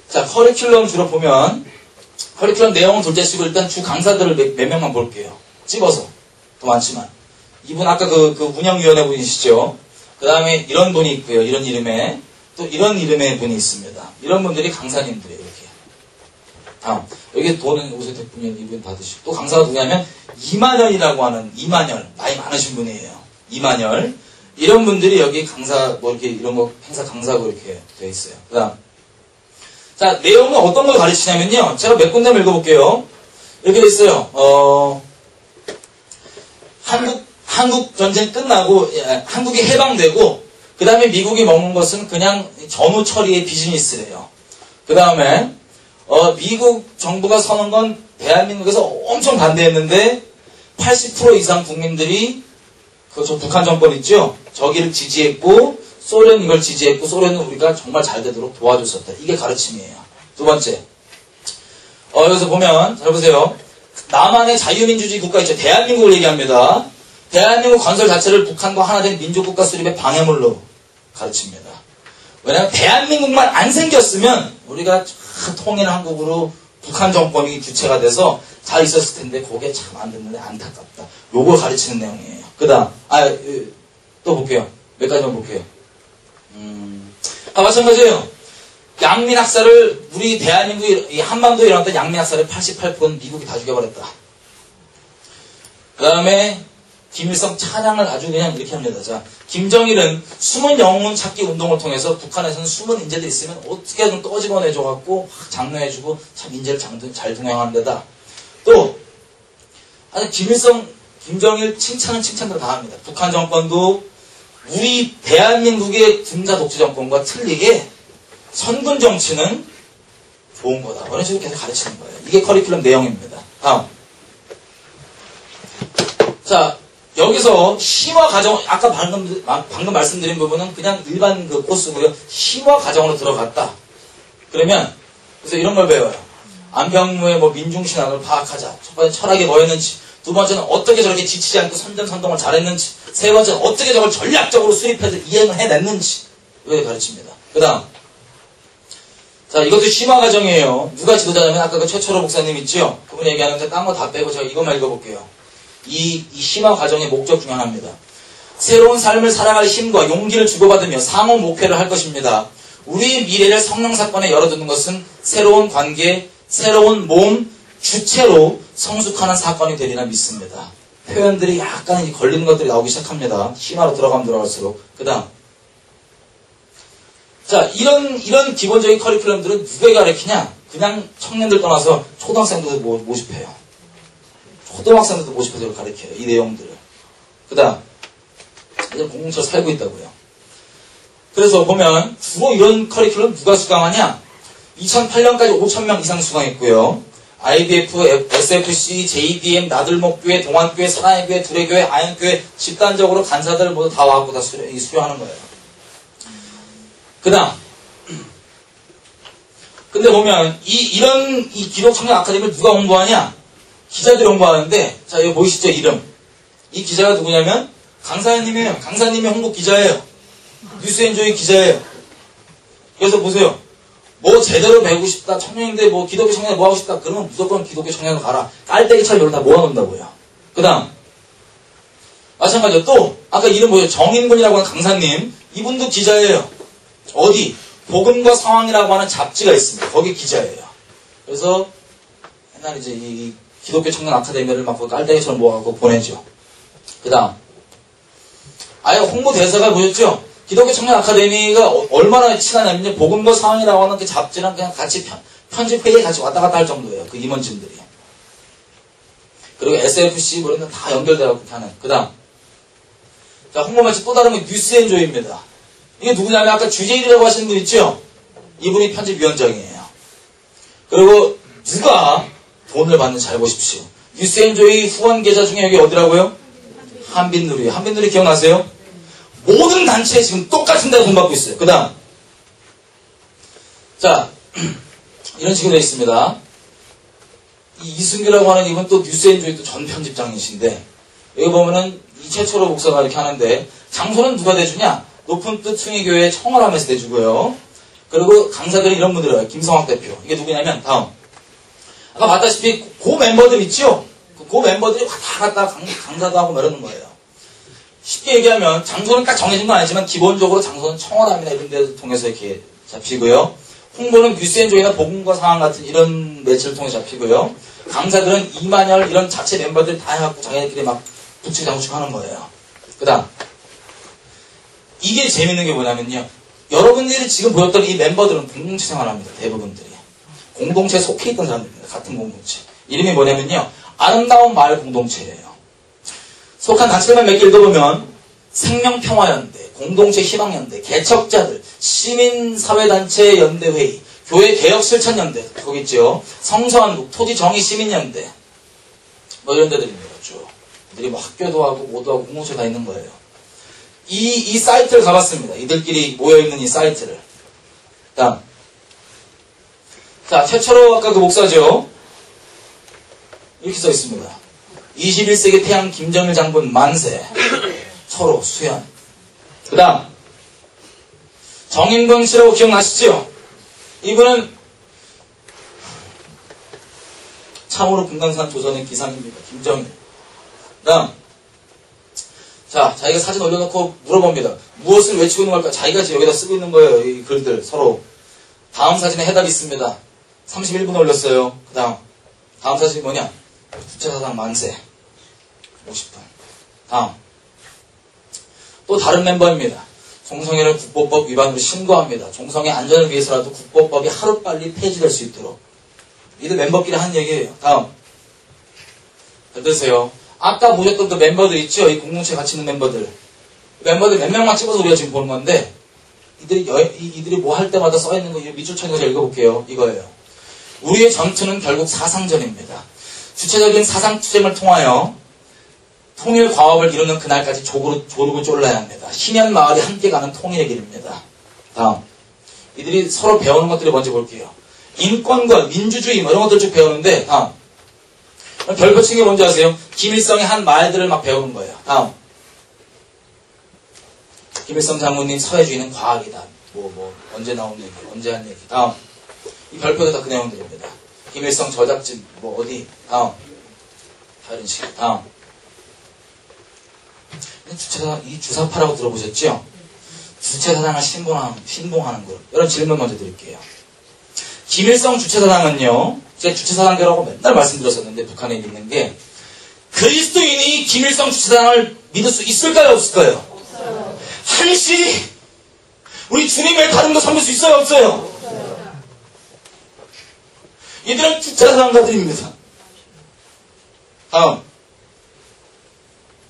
자, 커리큘럼 주로 보면, 커리큘럼 내용은 둘째 치고 일단 주 강사들을 몇 명만 볼게요. 찍어서. 더 많지만. 이분 아까 그 운영위원회 분이시죠. 그 다음에 이런 분이 있고요. 이런 이름의 또 이런 이름의 분이 있습니다. 이런 분들이 강사님들이에요. 이렇게. 다음 여기 돈은 오세택 분이 이분 받으시고 또 강사가 누구냐면 이만열이라고 하는 이만열 나이 많으신 분이에요. 이만열 이런 분들이 여기 강사 뭐 이렇게 이런 거 행사 강사고 이렇게 되어 있어요. 그다음 자 내용은 어떤 걸 가르치냐면요. 제가 몇 군데 읽어볼게요. 이렇게 돼 있어요. 한국 전쟁 끝나고 한국이 해방되고 그 다음에 미국이 먹는 것은 그냥 전후 처리의 비즈니스래요. 그 다음에 미국 정부가 서는 건 대한민국에서 엄청 반대했는데 80% 이상 국민들이 저 북한 정권 있죠? 저기를 지지했고 소련 이걸 지지했고 소련은 우리가 정말 잘 되도록 도와줬었다. 이게 가르침이에요. 두 번째 여기서 보면 잘 보세요. 남한의 자유민주주의 국가 있죠? 대한민국을 얘기합니다. 대한민국 건설 자체를 북한과 하나 된 민족국가 수립의 방해물로 가르칩니다. 왜냐하면 대한민국만 안 생겼으면 우리가 통일 한국으로 북한 정권이 주체가 돼서 잘 있었을 텐데 그게 참 안 됐는데 안타깝다. 요걸 가르치는 내용이에요. 그 다음 또 볼게요. 몇 가지만 볼게요. 마찬가지예요. 양민학살을 우리 대한민국이 한반도에 일어났던 양민학살의 88%는 미국이 다 죽여버렸다. 그 다음에 김일성 찬양을 아주 그냥 이렇게 합니다. 자, 김정일은 숨은 영웅 찾기 운동을 통해서 북한에서는 숨은 인재들이 있으면 어떻게든 떠집어내줘갖고 장려해주고 참 인재를 잘 동행하는 데다. 또 아니 김정일 칭찬은 다 합니다. 북한 정권도 우리 대한민국의 군사 독재 정권과 틀리게 선군 정치는 좋은 거다. 이런 식으로 계속 가르치는 거예요. 이게 커리큘럼 내용입니다. 다음. 자. 여기서 심화 과정, 아까 방금 말씀드린 부분은 그냥 일반 그 코스고요. 심화 과정으로 들어갔다. 그러면, 그래서 이런 걸 배워요. 안병무의 민중신앙을 파악하자. 첫 번째 철학이 뭐였는지, 두 번째는 어떻게 저렇게 지치지 않고 선전선동을 잘했는지, 세 번째는 어떻게 저걸 전략적으로 수립해서 이행을 해냈는지, 이걸 가르칩니다. 그 다음. 자, 이것도 심화 과정이에요. 누가 지도자냐면 아까 그 최철호 목사님 있죠? 그분 얘기하는데 딴 거 다 빼고 제가 이것만 읽어볼게요. 이 심화 과정의 목적 중 하나입니다. 새로운 삶을 살아갈 힘과 용기를 주고받으며 상호 목회를 할 것입니다. 우리의 미래를 성령 사건에 열어두는 것은 새로운 관계, 새로운 몸, 주체로 성숙하는 사건이 되리라 믿습니다. 표현들이 약간 걸리는 것들이 나오기 시작합니다. 심화로 들어가면 들어갈수록. 그 다음. 자, 이런 기본적인 커리큘럼들은 누가 가르치냐? 그냥 청년들 떠나서 초등학생들도 모집해요. 초등학생들도 모집해서 가르쳐요. 이 내용들을. 그 다음. 이제 공공처럼 살고 있다고요. 그래서 보면 주로 이런 커리큘럼 누가 수강하냐? 2008년까지 5,000명 이상 수강했고요. IBF, SFC, JDM, 나들목교회, 동안교회, 사랑의교회, 두레교회, 아연교회 집단적으로 간사들 모두 다 와갖고 다 수료하는 거예요. 그 다음. 근데 보면 이 기독청년 아카데미를 누가 홍보하냐? 기자들이 홍보하는데 자 여기 보이시죠? 이름. 이 기자가 누구냐면 강사님이에요. 강사님이 홍보 기자예요. 뉴스엔조이 기자예요. 그래서 보세요. 뭐 제대로 배우고 싶다. 청년인데 뭐 기독교 청년 뭐 하고 싶다. 그러면 무조건 기독교 청년으로 가라. 깔때기처럼 이걸 다 모아놓는다고요. 그 다음 마찬가지로 또 아까 이름 뭐예요? 정인근이라고 하는 강사님. 이분도 기자예요. 어디? 복음과 상황이라고 하는 잡지가 있습니다. 거기 기자예요. 그래서 옛날 이제 이 기독교 청년 아카데미를 막 깔때기처럼 모아갖고 보내죠. 그 다음 아예 홍보 대사가 보셨죠? 기독교 청년 아카데미가 얼마나 친하냐면요. 복음과 상황이라고 하는 그 잡지랑 그냥 같이 편집회의에 같이 왔다 갔다 할 정도예요. 그 임원진들이. 그리고 SFC 뭐 이런 거 다 연결돼갖고 하는. 그 다음 자, 홍보 매체 또 다른 게 뉴스엔조이입니다. 이게 누구냐면 아까 주제일이라고 하시는 분 있죠? 이분이 편집위원장이에요. 그리고 누가 돈을 받는지 잘 보십시오. 뉴스엔조이 후원 계좌 중에 여기 어디라고요? 한빛누리. 한빛누리 기억나세요? 모든 단체에 지금 똑같은 데로 돈 받고 있어요. 그 다음 자 이런 식으로 되어 있습니다. 이 이승규라고 하는 이분 또 뉴스엔조이 또 전 편집장이신데 여기 보면은 이채철호 목사가 이렇게 하는데 장소는 누가 대주냐? 높은 뜻 충의교회 청월함에서 대주고요. 그리고 강사들은 이런 분들이에요. 김성학 대표. 이게 누구냐면 다음 아까 봤다시피 고 멤버들 있죠? 그 멤버들이 왔다 갔다 강사도 하고 이러는 거예요. 쉽게 얘기하면 장소는 딱 정해진 건 아니지만 기본적으로 장소는 청원함이나 이런 데를 통해서 이렇게 잡히고요. 홍보는 뉴스엔조이나 복음과 상황 같은 이런 매체를 통해 잡히고요. 강사들은 이만열 이런 자체 멤버들 다 해갖고 자기네끼리 막 북치장구치 하는 거예요. 그 다음 이게 재밌는 게 뭐냐면요. 여러분들이 지금 보였던 이 멤버들은 공동체 생활합니다. 대부분들이. 공동체에 속해 있던 사람들입니다. 같은 공동체. 이름이 뭐냐면요. 아름다운 마을 공동체예요. 속한 단체만 몇 개 읽어보면 생명평화연대, 공동체 희망연대, 개척자들, 시민사회단체 연대회의, 교회 개혁실천연대, 거기 있죠. 성서한국, 토지정의시민연대 뭐 이런 데들입니다. 쭉. 이들이 뭐 학교도 하고 모두 하고 공동체 다 있는 거예요. 이 사이트를 가봤습니다. 이들끼리 모여있는 이 사이트를. 다음 자, 최철호 아까 그 목사죠. 이렇게 써 있습니다. 21세기 태양 김정일 장군 만세. 철호, 수현. 그 다음 정인근 씨라고 기억나시죠? 이분은 참으로 금강산 조선의 기상입니다. 김정일. 그 다음 자, 자기가 사진 올려놓고 물어봅니다. 무엇을 외치고 있는 걸까? 자기가 지금 여기다 쓰고 있는 거예요. 이 글들 서로. 다음 사진에 해답이 있습니다. 31분 올렸어요. 그 다음 사진이 뭐냐? 주체사상 만세. 50분. 다음. 또 다른 멤버입니다. 종성회를 국보법 위반으로 신고합니다. 종성의 안전을 위해서라도 국보법이 하루빨리 폐지될 수 있도록. 이들 멤버끼리 하는 얘기예요. 다음. 잘 들으세요. 아까 보셨던 그 멤버들 있죠? 이 공동체에 같이 있는 멤버들. 멤버들 몇 명만 찍어서 우리가 지금 보는 건데, 이들이 뭐 할 때마다 써있는 거, 밑줄 쳐있는 거 제가 읽어볼게요. 이거예요. 우리의 전투는 결국 사상전입니다. 주체적인 사상투쟁을 통하여 통일 과업을 이루는 그날까지 조르고 쫄라야 합니다. 희년 마을이 함께 가는 통일의 길입니다. 다음. 이들이 서로 배우는 것들을 먼저 볼게요. 인권과 민주주의 뭐 이런 것들 쭉 배우는데, 다음. 별표 친 게 뭔지 아세요? 김일성의 한 말들을 막 배우는 거예요. 다음. 김일성 장군님 사회주의는 과학이다. 언제 나온 얘기, 언제 한 얘기. 다음. 이 별표가 다 그 내용들입니다. 김일성 저작진, 어디. 다음. 다 이런 식으로. 다음. 주체사상, 이 주사파라고 들어보셨죠? 주체사상을 신봉하는 것. 이런 질문 먼저 드릴게요. 김일성 주체사상은요, 제가 주체사상교라고 맨날 말씀드렸었는데, 북한에 있는 게, 그리스도인이 김일성 주체사상을 믿을 수 있을까요? 없을까요? 없어요. 한시, 우리 주님의 다른 거 섬길 수 있어요? 없어요? 없어요. 이들은 주체사상가들입니다. 다음.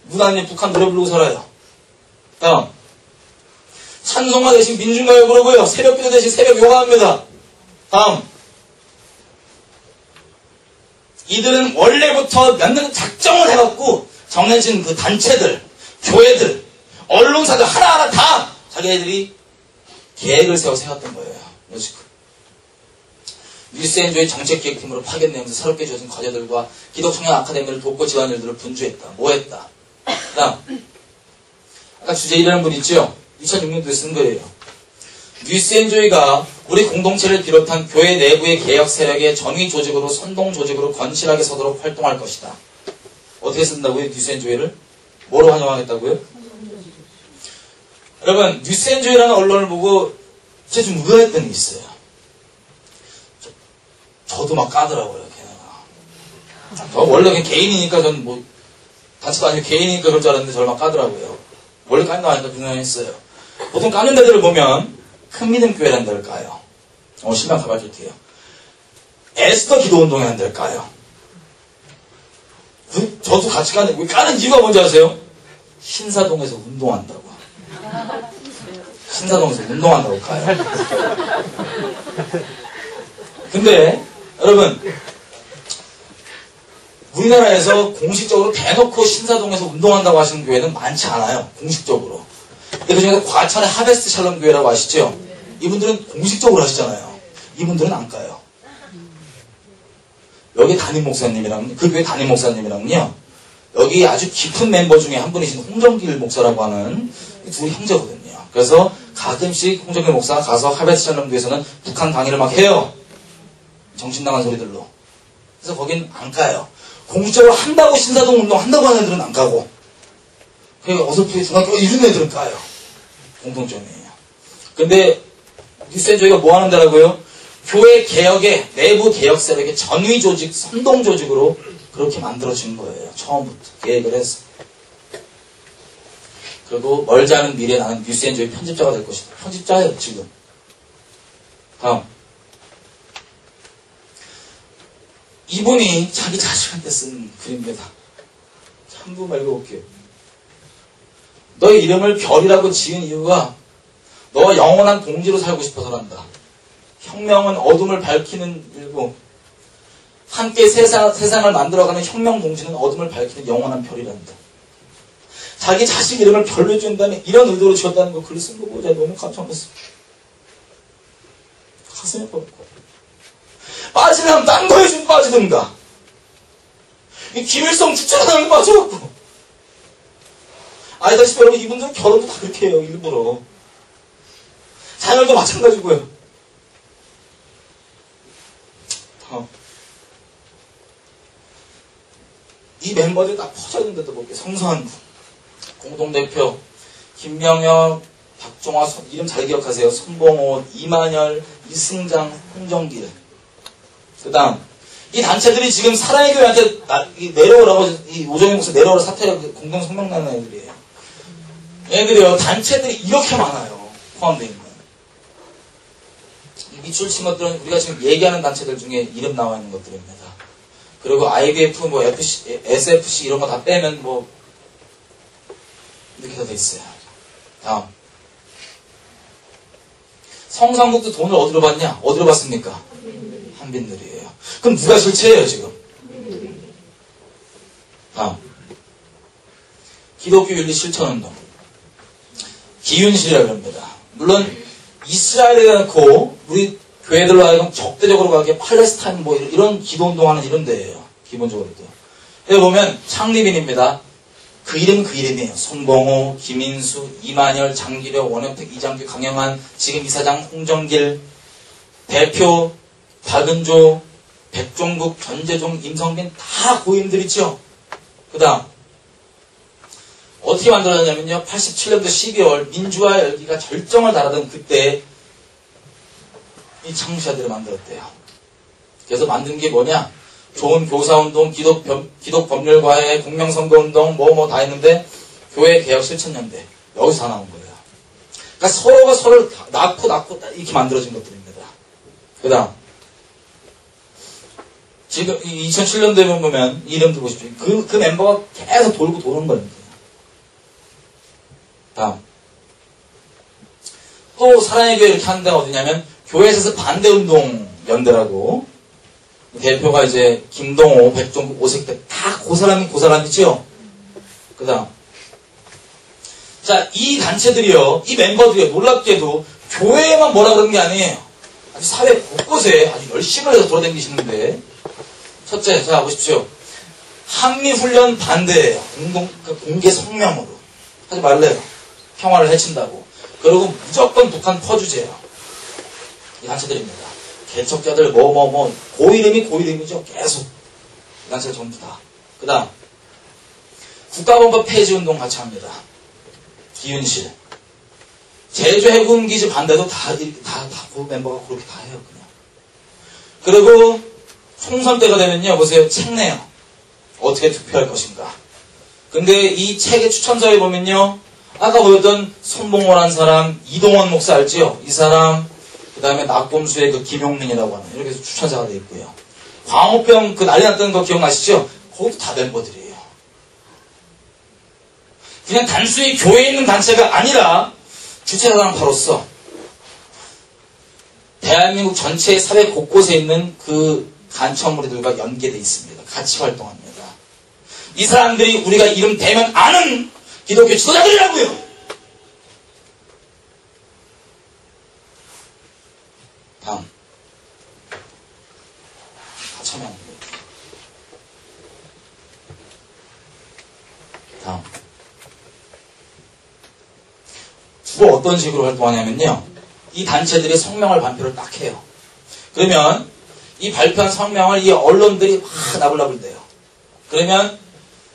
무난히 북한 노래 부르고 살아요. 다음. 찬송가 대신 민중가요 부르고요. 새벽기도 대신 새벽 요가합니다. 다음. 이들은 원래부터 몇 년 작정을 해갖고 정해진 그 단체들, 교회들, 언론사들 하나하나 다 자기네들이 계획을 세웠던 거예요. 뉴스엔조이 정책기획팀으로 파견내면서 새롭게 주어진 과제들과 기독청년 아카데미를 돕고 지원 일들을 분주했다. 뭐 했다? 아까 주제 1이라는 분 있죠? 2006년도에 쓴 거예요. 뉴스앤조이가 우리 공동체를 비롯한 교회 내부의 개혁 세력의 전위 조직으로 선동 조직으로 건실하게 서도록 활동할 것이다. 어떻게 쓴다고요? 뉴스앤조이를? 뭐로 활용하겠다고요? 여러분, 뉴스앤조이라는 언론을 보고 제가 좀 의아했던 게 있어요. 저도 막 까더라고요, 걔네가. 저 원래 그냥 개인이니까 전 뭐, 단체도 아니고 개인이니까 그럴 줄 알았는데 저를 막 까더라고요. 원래 까는 거 아니까 분명했어요. 보통 까는 데들을 보면 큰 믿음 교회라는 데를 까요. 신랑 가봐줄게요. 에스더 기도운동이라는 데를 까요. 저도 같이 까는 이유가 뭔지 아세요? 신사동에서 운동한다고. 신사동에서 운동한다고 까요. 근데 여러분, 우리나라에서 공식적으로 대놓고 신사동에서 운동한다고 하시는 교회는 많지 않아요. 공식적으로. 근데 그중에서 과천의 하베스트 샬롬 교회라고 아시죠? 이분들은 공식적으로 하시잖아요. 이분들은 안 까요. 여기 담임 목사님이랑, 그 교회 담임 목사님이랑요, 여기 아주 깊은 멤버 중에 한 분이신 홍정길 목사라고 하는 두 형제거든요. 그래서 가끔씩 홍정길 목사가 가서 하베스트 샬롬 교회에서는 북한 강의를 막 해요. 정신나간 소리들로. 그래서 거긴 안 까요. 공식적으로 한다고 신사동 운동 한다고 하는 애들은 안 까고, 그러니까 어설프게 중학교 이런 애들은 까요. 공통점이에요. 근데 뉴스앤조이가 뭐 하는 데라고요? 교회 개혁의 내부 개혁 세력의 전위 조직, 선동 조직으로 그렇게 만들어진 거예요. 처음부터 계획을 해서. 그리고 멀지 않은 미래에 나는 뉴스앤조이 편집자가 될 것이다. 편집자예요, 지금. 다음. 이분이 자기 자식한테 쓴 글입니다. 한번 읽어볼게요. 너의 이름을 별이라고 지은 이유가 너와 영원한 동지로 살고 싶어서란다. 혁명은 어둠을 밝히는 일고 함께 세상을 만들어가는 혁명 동지는 어둠을 밝히는 영원한 별이란다. 자기 자식 이름을 별로 지은다면 이런 의도로 지었다는 거 글을 쓴 거 보고 제가 너무 깜짝 놀랐습니다. 가슴이 뻗고 빠지려면 딴 거에 좀 빠지든가. 이 김일성 주차장을 빠져갖고. 아시다시피 여러분, 이분들은 결혼도 다 그렇게 해요, 일부러. 자녀도 마찬가지고요. 다음. 이 멤버들이 딱 퍼져 있는 데도 볼게요. 성서한부 공동대표 김명혁, 박종화, 이름 잘 기억하세요. 손봉호, 이만열, 이승장, 홍정길. 그 다음, 이 단체들이 지금 사랑의 교회한테 내려오라고, 이 오정희 목사 내려오라 사퇴가 공동 성명 나는 애들이에요. 얘들이요, 단체들이 이렇게 많아요. 포함되어 있는. 이 밑줄 친 것들은 우리가 지금 얘기하는 단체들 중에 이름 나와 있는 것들입니다. 그리고 IBF, 뭐, FC, SFC 이런 거 다 빼면 뭐, 이렇게 다 돼 있어요. 다음. 성상국도 돈을 어디로 받냐? 어디로 받습니까? 한빈들이에요. 그럼 누가 실체예요, 지금? 다음. 기독교 윤리 실천운동. 기윤실이라고 합니다. 물론, 이스라엘에 놓고, 우리 교회들로 하여금 적대적으로 가게 팔레스타인 뭐 이런 기도운동하는 이런 데예요. 기본적으로도. 여기 보면, 창립인입니다. 그 이름은 그 이름이에요. 손봉호, 김인수, 이만열, 장기려, 원영택, 이장규, 강영한, 지금 이사장 홍정길, 대표, 박은조, 백종국, 전재종, 임성빈 다 고인들이죠. 그 다음 어떻게 만들어졌냐면요. 87년도 12월 민주화 열기가 절정을 달하던 그때 이 창시자들을 만들었대요. 그래서 만든 게 뭐냐? 좋은 교사운동, 기독법률과외, 공명선거운동, 뭐 다 했는데 교회 개혁 실천연대 여기서 다 나온 거예요. 그러니까 서로가 서로를 낳고 이렇게 만들어진 것들입니다. 그 다음 지금 2007년도에 보면 이름들 보십시오. 그 멤버가 계속 돌고 도는 겁니다. 다음. 또 사랑의 교회 이렇게 하는 데가 어디냐면 교회에서 반대운동 연대라고 대표가 이제 김동호, 백종국, 오색대 다 고사람이죠. 그 다음. 자, 이 단체들이요, 이 멤버들이요, 놀랍게도 교회에만 뭐라 그러는 게 아니에요. 아주 사회 곳곳에 아주 열심히 해서 돌아다니시는데 첫째, 자, 보십시오. 한미훈련 반대예요. 공개 성명으로. 하지 말래요. 평화를 해친다고. 그리고 무조건 북한 퍼주제예요. 이 단체들입니다. 개척자들 고이름이 고이름이죠. 계속 이 단체가 전부 다. 그 다음 국가범법 폐지운동 같이 합니다. 기윤실. 제주 해군기지 반대도 그 멤버가 그렇게 다 해요. 그냥. 그리고 총선 때가 되면요. 보세요. 책 내요. 어떻게 투표할 것인가. 근데 이 책의 추천서에 보면요. 아까 보였던 손봉원한 사람, 이동원 목사 알지요? 이 사람, 그 다음에 낙곰수의 그 김용민이라고 하는 이렇게 해서 추천사가 되어 있고요. 광우병 그 난리 났던 거 기억나시죠? 거기도 다 멤버들이에요. 그냥 단순히 교회에 있는 단체가 아니라 주체사상파로서 대한민국 전체의 사회 곳곳에 있는 그 간첩무리들과 연계되어 있습니다. 같이 활동합니다. 이 사람들이 우리가 이름 대면 아는 기독교 지도자들이라고요. 다음. 다 참여하는 거예요. 다음. 주로 어떤 식으로 활동하냐면요. 이 단체들이 성명을 발표를 딱 해요. 그러면 이 발표한 성명을 이 언론들이 막 나불나불 대요. 그러면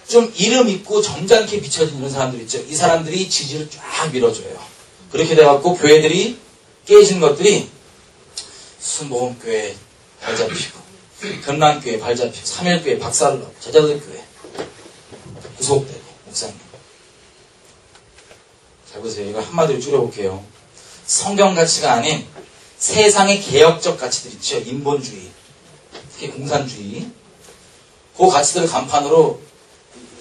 좀 이름 있고 점잖게 비춰진 이런 사람들 있죠. 이 사람들이 지지를 쫙 밀어줘요. 그렇게 돼갖고 교회들이 깨진 것들이 순복음교회 발잡히고 금란교회 발잡히고 3일교회 박살을 나고 제자들 교회 구속되고 목사님. 잘 보세요. 이걸 한마디로 줄여볼게요. 성경 가치가 아닌 세상의 개혁적 가치들 있죠. 인본주의, 특히 공산주의. 그 가치들 간판으로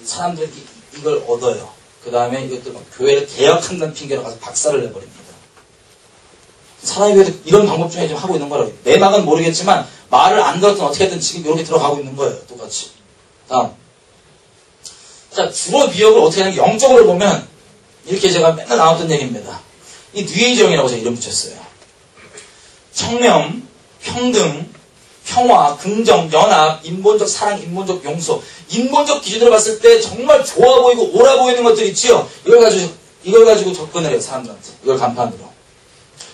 사람들이 이걸 얻어요. 그 다음에 이것들 막 교회를 개혁한다는 핑계로 가서 박살을 내버립니다. 사람이 그래도 이런 방법 중에 좀 하고 있는 거라고. 내막은 모르겠지만 말을 안 들었든 어떻게든 지금 이렇게 들어가고 있는 거예요. 똑같이. 다음. 자, 주로 미역을 어떻게 하냐면 영적으로 보면 이렇게 제가 맨날 나왔던 얘기입니다. 이 뉴에이지형이라고 제가 이름 붙였어요. 청렴, 평등, 평화, 긍정, 연합, 인본적 사랑, 인본적 용서. 인본적 기준으로 봤을 때 정말 좋아 보이고 옳아 보이는 것들 있지요. 이걸 가지고 접근을 해요. 사람들한테. 이걸 간판으로.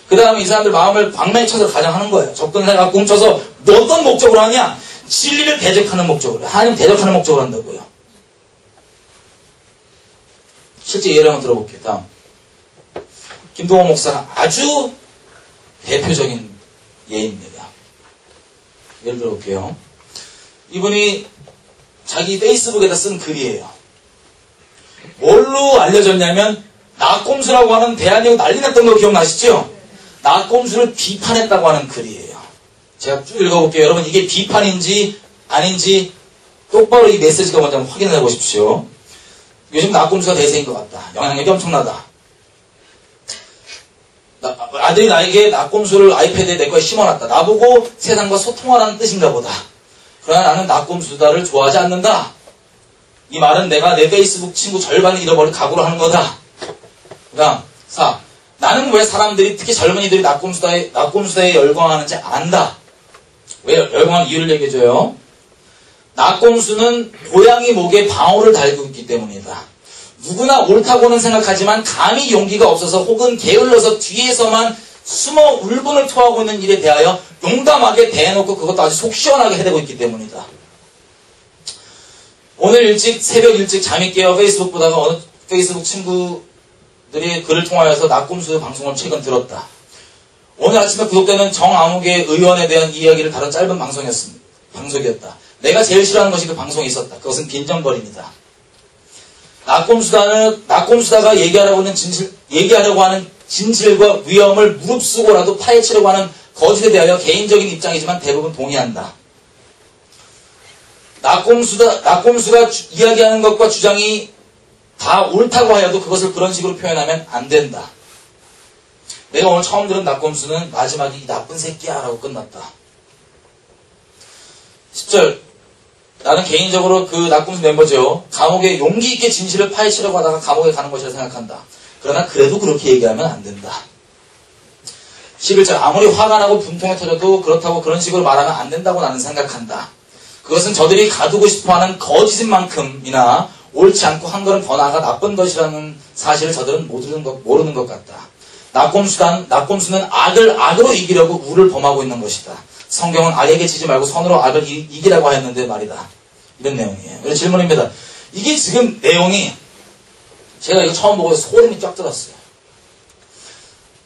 그 다음에 이 사람들 마음을 광명에 쳐서 가장하는 거예요. 접근을 해갖고 훔쳐서 어떤 목적으로 하냐? 진리를 대적하는 목적으로. 하나님 대적하는 목적으로 한다고요. 실제 예를 한번 들어볼게요. 다음. 김동원 목사가 아주 대표적인 예입니다. 예를 들어볼게요. 이분이 자기 페이스북에다 쓴 글이에요. 뭘로 알려졌냐면 낙곰수라고 하는 대한민국 난리 났던 거 기억나시죠? 낙곰수를 비판했다고 하는 글이에요. 제가 쭉 읽어볼게요. 여러분 이게 비판인지 아닌지 똑바로 이 메시지가 먼저 한번 확인해 보십시오. 요즘 낙곰수가 대세인 것 같다. 영향력이 엄청나다. 아들이 나에게 낙곰수를 아이패드에 내 거에 심어놨다. 나보고 세상과 소통하라는 뜻인가 보다. 그러나 나는 낙곰수다를 좋아하지 않는다. 이 말은 내가 내 페이스북 친구 절반을 잃어버릴 각오로 하는 거다. 그 다음 4. 나는 왜 사람들이 특히 젊은이들이 낙곰수다에 열광하는지 안다. 왜 열광하는 이유를 얘기해줘요. 낙곰수는 고양이 목에 방울을 달고 있기 때문이다. 누구나 옳다고는 생각하지만 감히 용기가 없어서 혹은 게을러서 뒤에서만 숨어 울분을 토하고 있는 일에 대하여 용감하게 대해놓고 그것도 아주 속 시원하게 해대고 있기 때문이다. 오늘 새벽 일찍 잠이 깨어 페이스북 보다가 어느 페이스북 친구들이 글을 통하여서 낙곰수 방송을 최근 들었다. 오늘 아침에 구독되는 정아무개 의원에 대한 이야기를 다룬 짧은 방송이었다. 내가 제일 싫어하는 것이 그 방송에 있었다. 그것은 빈정거림이다. 낙곰수다가 얘기하려고 하는 진실과 위험을 무릅쓰고라도 파헤치려고 하는 거짓에 대하여 개인적인 입장이지만 대부분 동의한다. 낙곰수가 이야기하는 것과 주장이 다 옳다고 하여도 그것을 그런 식으로 표현하면 안 된다. 내가 오늘 처음 들은 낙곰수는 마지막에 이 나쁜 새끼야 라고 끝났다. 10절. 나는 개인적으로 그 낙곰수 멤버죠. 감옥에 용기 있게 진실을 파헤치려고 하다가 감옥에 가는 것이라 생각한다. 그러나 그래도 그렇게 얘기하면 안 된다. 11절. 아무리 화가 나고 분통이 터져도 그렇다고 그런 식으로 말하면 안 된다고 나는 생각한다. 그것은 저들이 가두고 싶어하는 거짓인 만큼이나 옳지 않고 한 걸음 더 나아가 나쁜 것이라는 사실을 저들은 모르는 것 같다. 낙곰수는 악을 악으로 이기려고 우를 범하고 있는 것이다. 성경은 악에게 지지 말고 선으로 악을 이기라고 하였는데 말이다. 이런 내용이에요. 그래서 질문입니다. 이게 지금 내용이 제가 이거 처음 보고 소름이 쫙 돋았어요.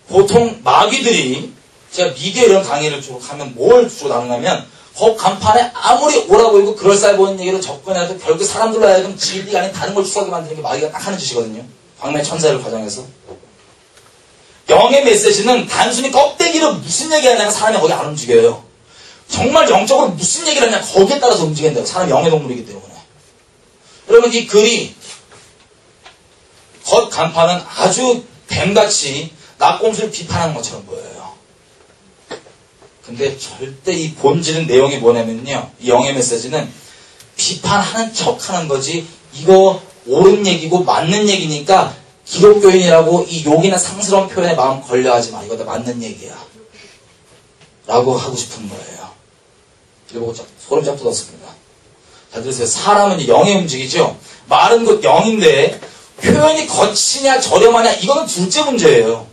보통 마귀들이 제가 미디어 이런 강의를 주로 하면 뭘 주로 나누냐면 거 간판에 아무리 옳아 보이고 그럴싸해 보이는 얘기로 접근해도 결국 사람들로 하여금 진리가 아닌 다른 걸 추구하게 만드는 게 마귀가 딱 하는 짓이거든요. 광매 천사를 과정해서. 영의 메시지는 단순히 껍데기로 무슨 얘기하냐면 사람이 거기 안 움직여요. 정말 영적으로 무슨 얘기를 하냐 거기에 따라서 움직인다고. 사람이 영의 동물이기 때문에. 여러분 이 글이 겉 간판은 아주 뱀같이 낙곰수를 비판하는 것처럼 보여요. 근데 절대 이 본질은 내용이 뭐냐면요. 이 영의 메시지는 비판하는 척 하는 거지 이거 옳은 얘기고 맞는 얘기니까 기독교인이라고 이 욕이나 상스러운 표현에 마음 걸려하지 마. 이거 다 맞는 얘기야. 라고 하고 싶은 거예요. 그리고 소름 쫙 돋았습니다. 잘 들으세요. 사람은 영에 움직이죠. 말은 곧 영인데 표현이 거치냐 저렴하냐 이거는 둘째 문제예요.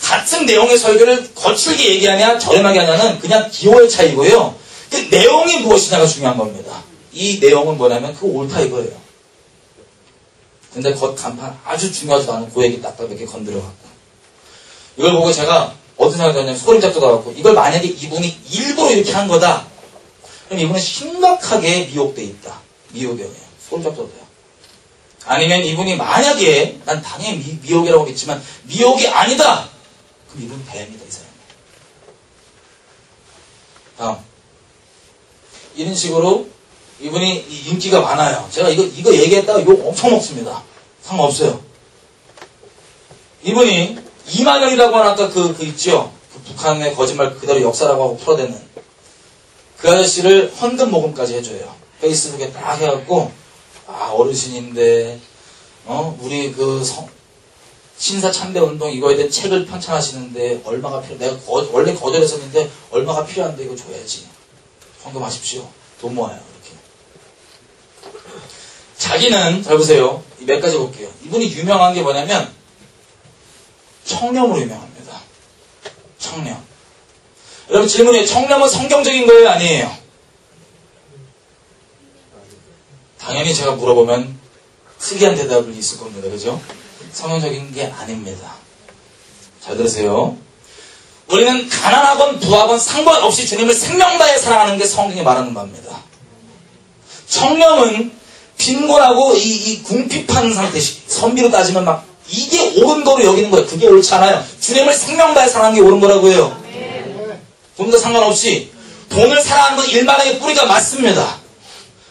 같은 내용의 설교를 거칠게 얘기하냐 저렴하게 하냐는 그냥 기호의 차이고요. 그 내용이 무엇이냐가 중요한 겁니다. 이 내용은 뭐냐면 그거 옳다 이거예요. 근데 겉 간판 아주 중요하지도 않은 그 얘기 딱딱 몇 개 건드려갖고 이걸 보고 제가 어떤 생각이 들었냐면 소름 쫙 돋아갖고 이걸 만약에 이분이 일부러 이렇게 한 거다 그럼 이분은 심각하게 미혹돼 있다. 미혹이에요. 소름 쫙 돋아요. 아니면 이분이 만약에 난 당연히 미혹이라고 하겠지만 미혹이 아니다. 그럼 이분은 뱀이다 이 사람. 다음 이런 식으로 이분이 인기가 많아요. 제가 이거 얘기했다가 욕 엄청 먹습니다. 상관없어요. 이분이 이만영이라고 하는 아까 그 있죠. 그 북한의 거짓말 그대로 역사라고 하고 풀어대는 그 아저씨를 헌금 모금까지 해줘요. 페이스북에 딱 해갖고 어르신인데 우리 신사 참배 운동 이거에 대한 책을 편찬하시는데 얼마가 내가 원래 거절했었는데 얼마가 필요한데 이거 줘야지. 헌금하십시오. 돈 모아요. 이렇게. 자기는 잘 보세요. 몇 가지 볼게요. 이분이 유명한 게 뭐냐면 청렴으로 유명합니다. 청렴. 여러분 질문이에요. 청렴은 성경적인 거예요? 아니에요? 당연히 제가 물어보면 특이한 대답을 있을 겁니다. 그죠? 성경적인 게 아닙니다. 잘 들으세요. 우리는 가난하건 부하건 상관없이 주님을 생명 다해 사랑하는 게 성경이 말하는 바입니다. 청렴은 빈곤하고 이 궁핍한 상태, 선비로 따지면 막 이게 옳은 거로 여기는 거예요. 그게 옳지 않아요. 주님을 생명 다해 사랑하는 게 옳은 거라고 해요. 돈과 상관없이 돈을 사랑하는 건 일만하게 뿌리가 맞습니다.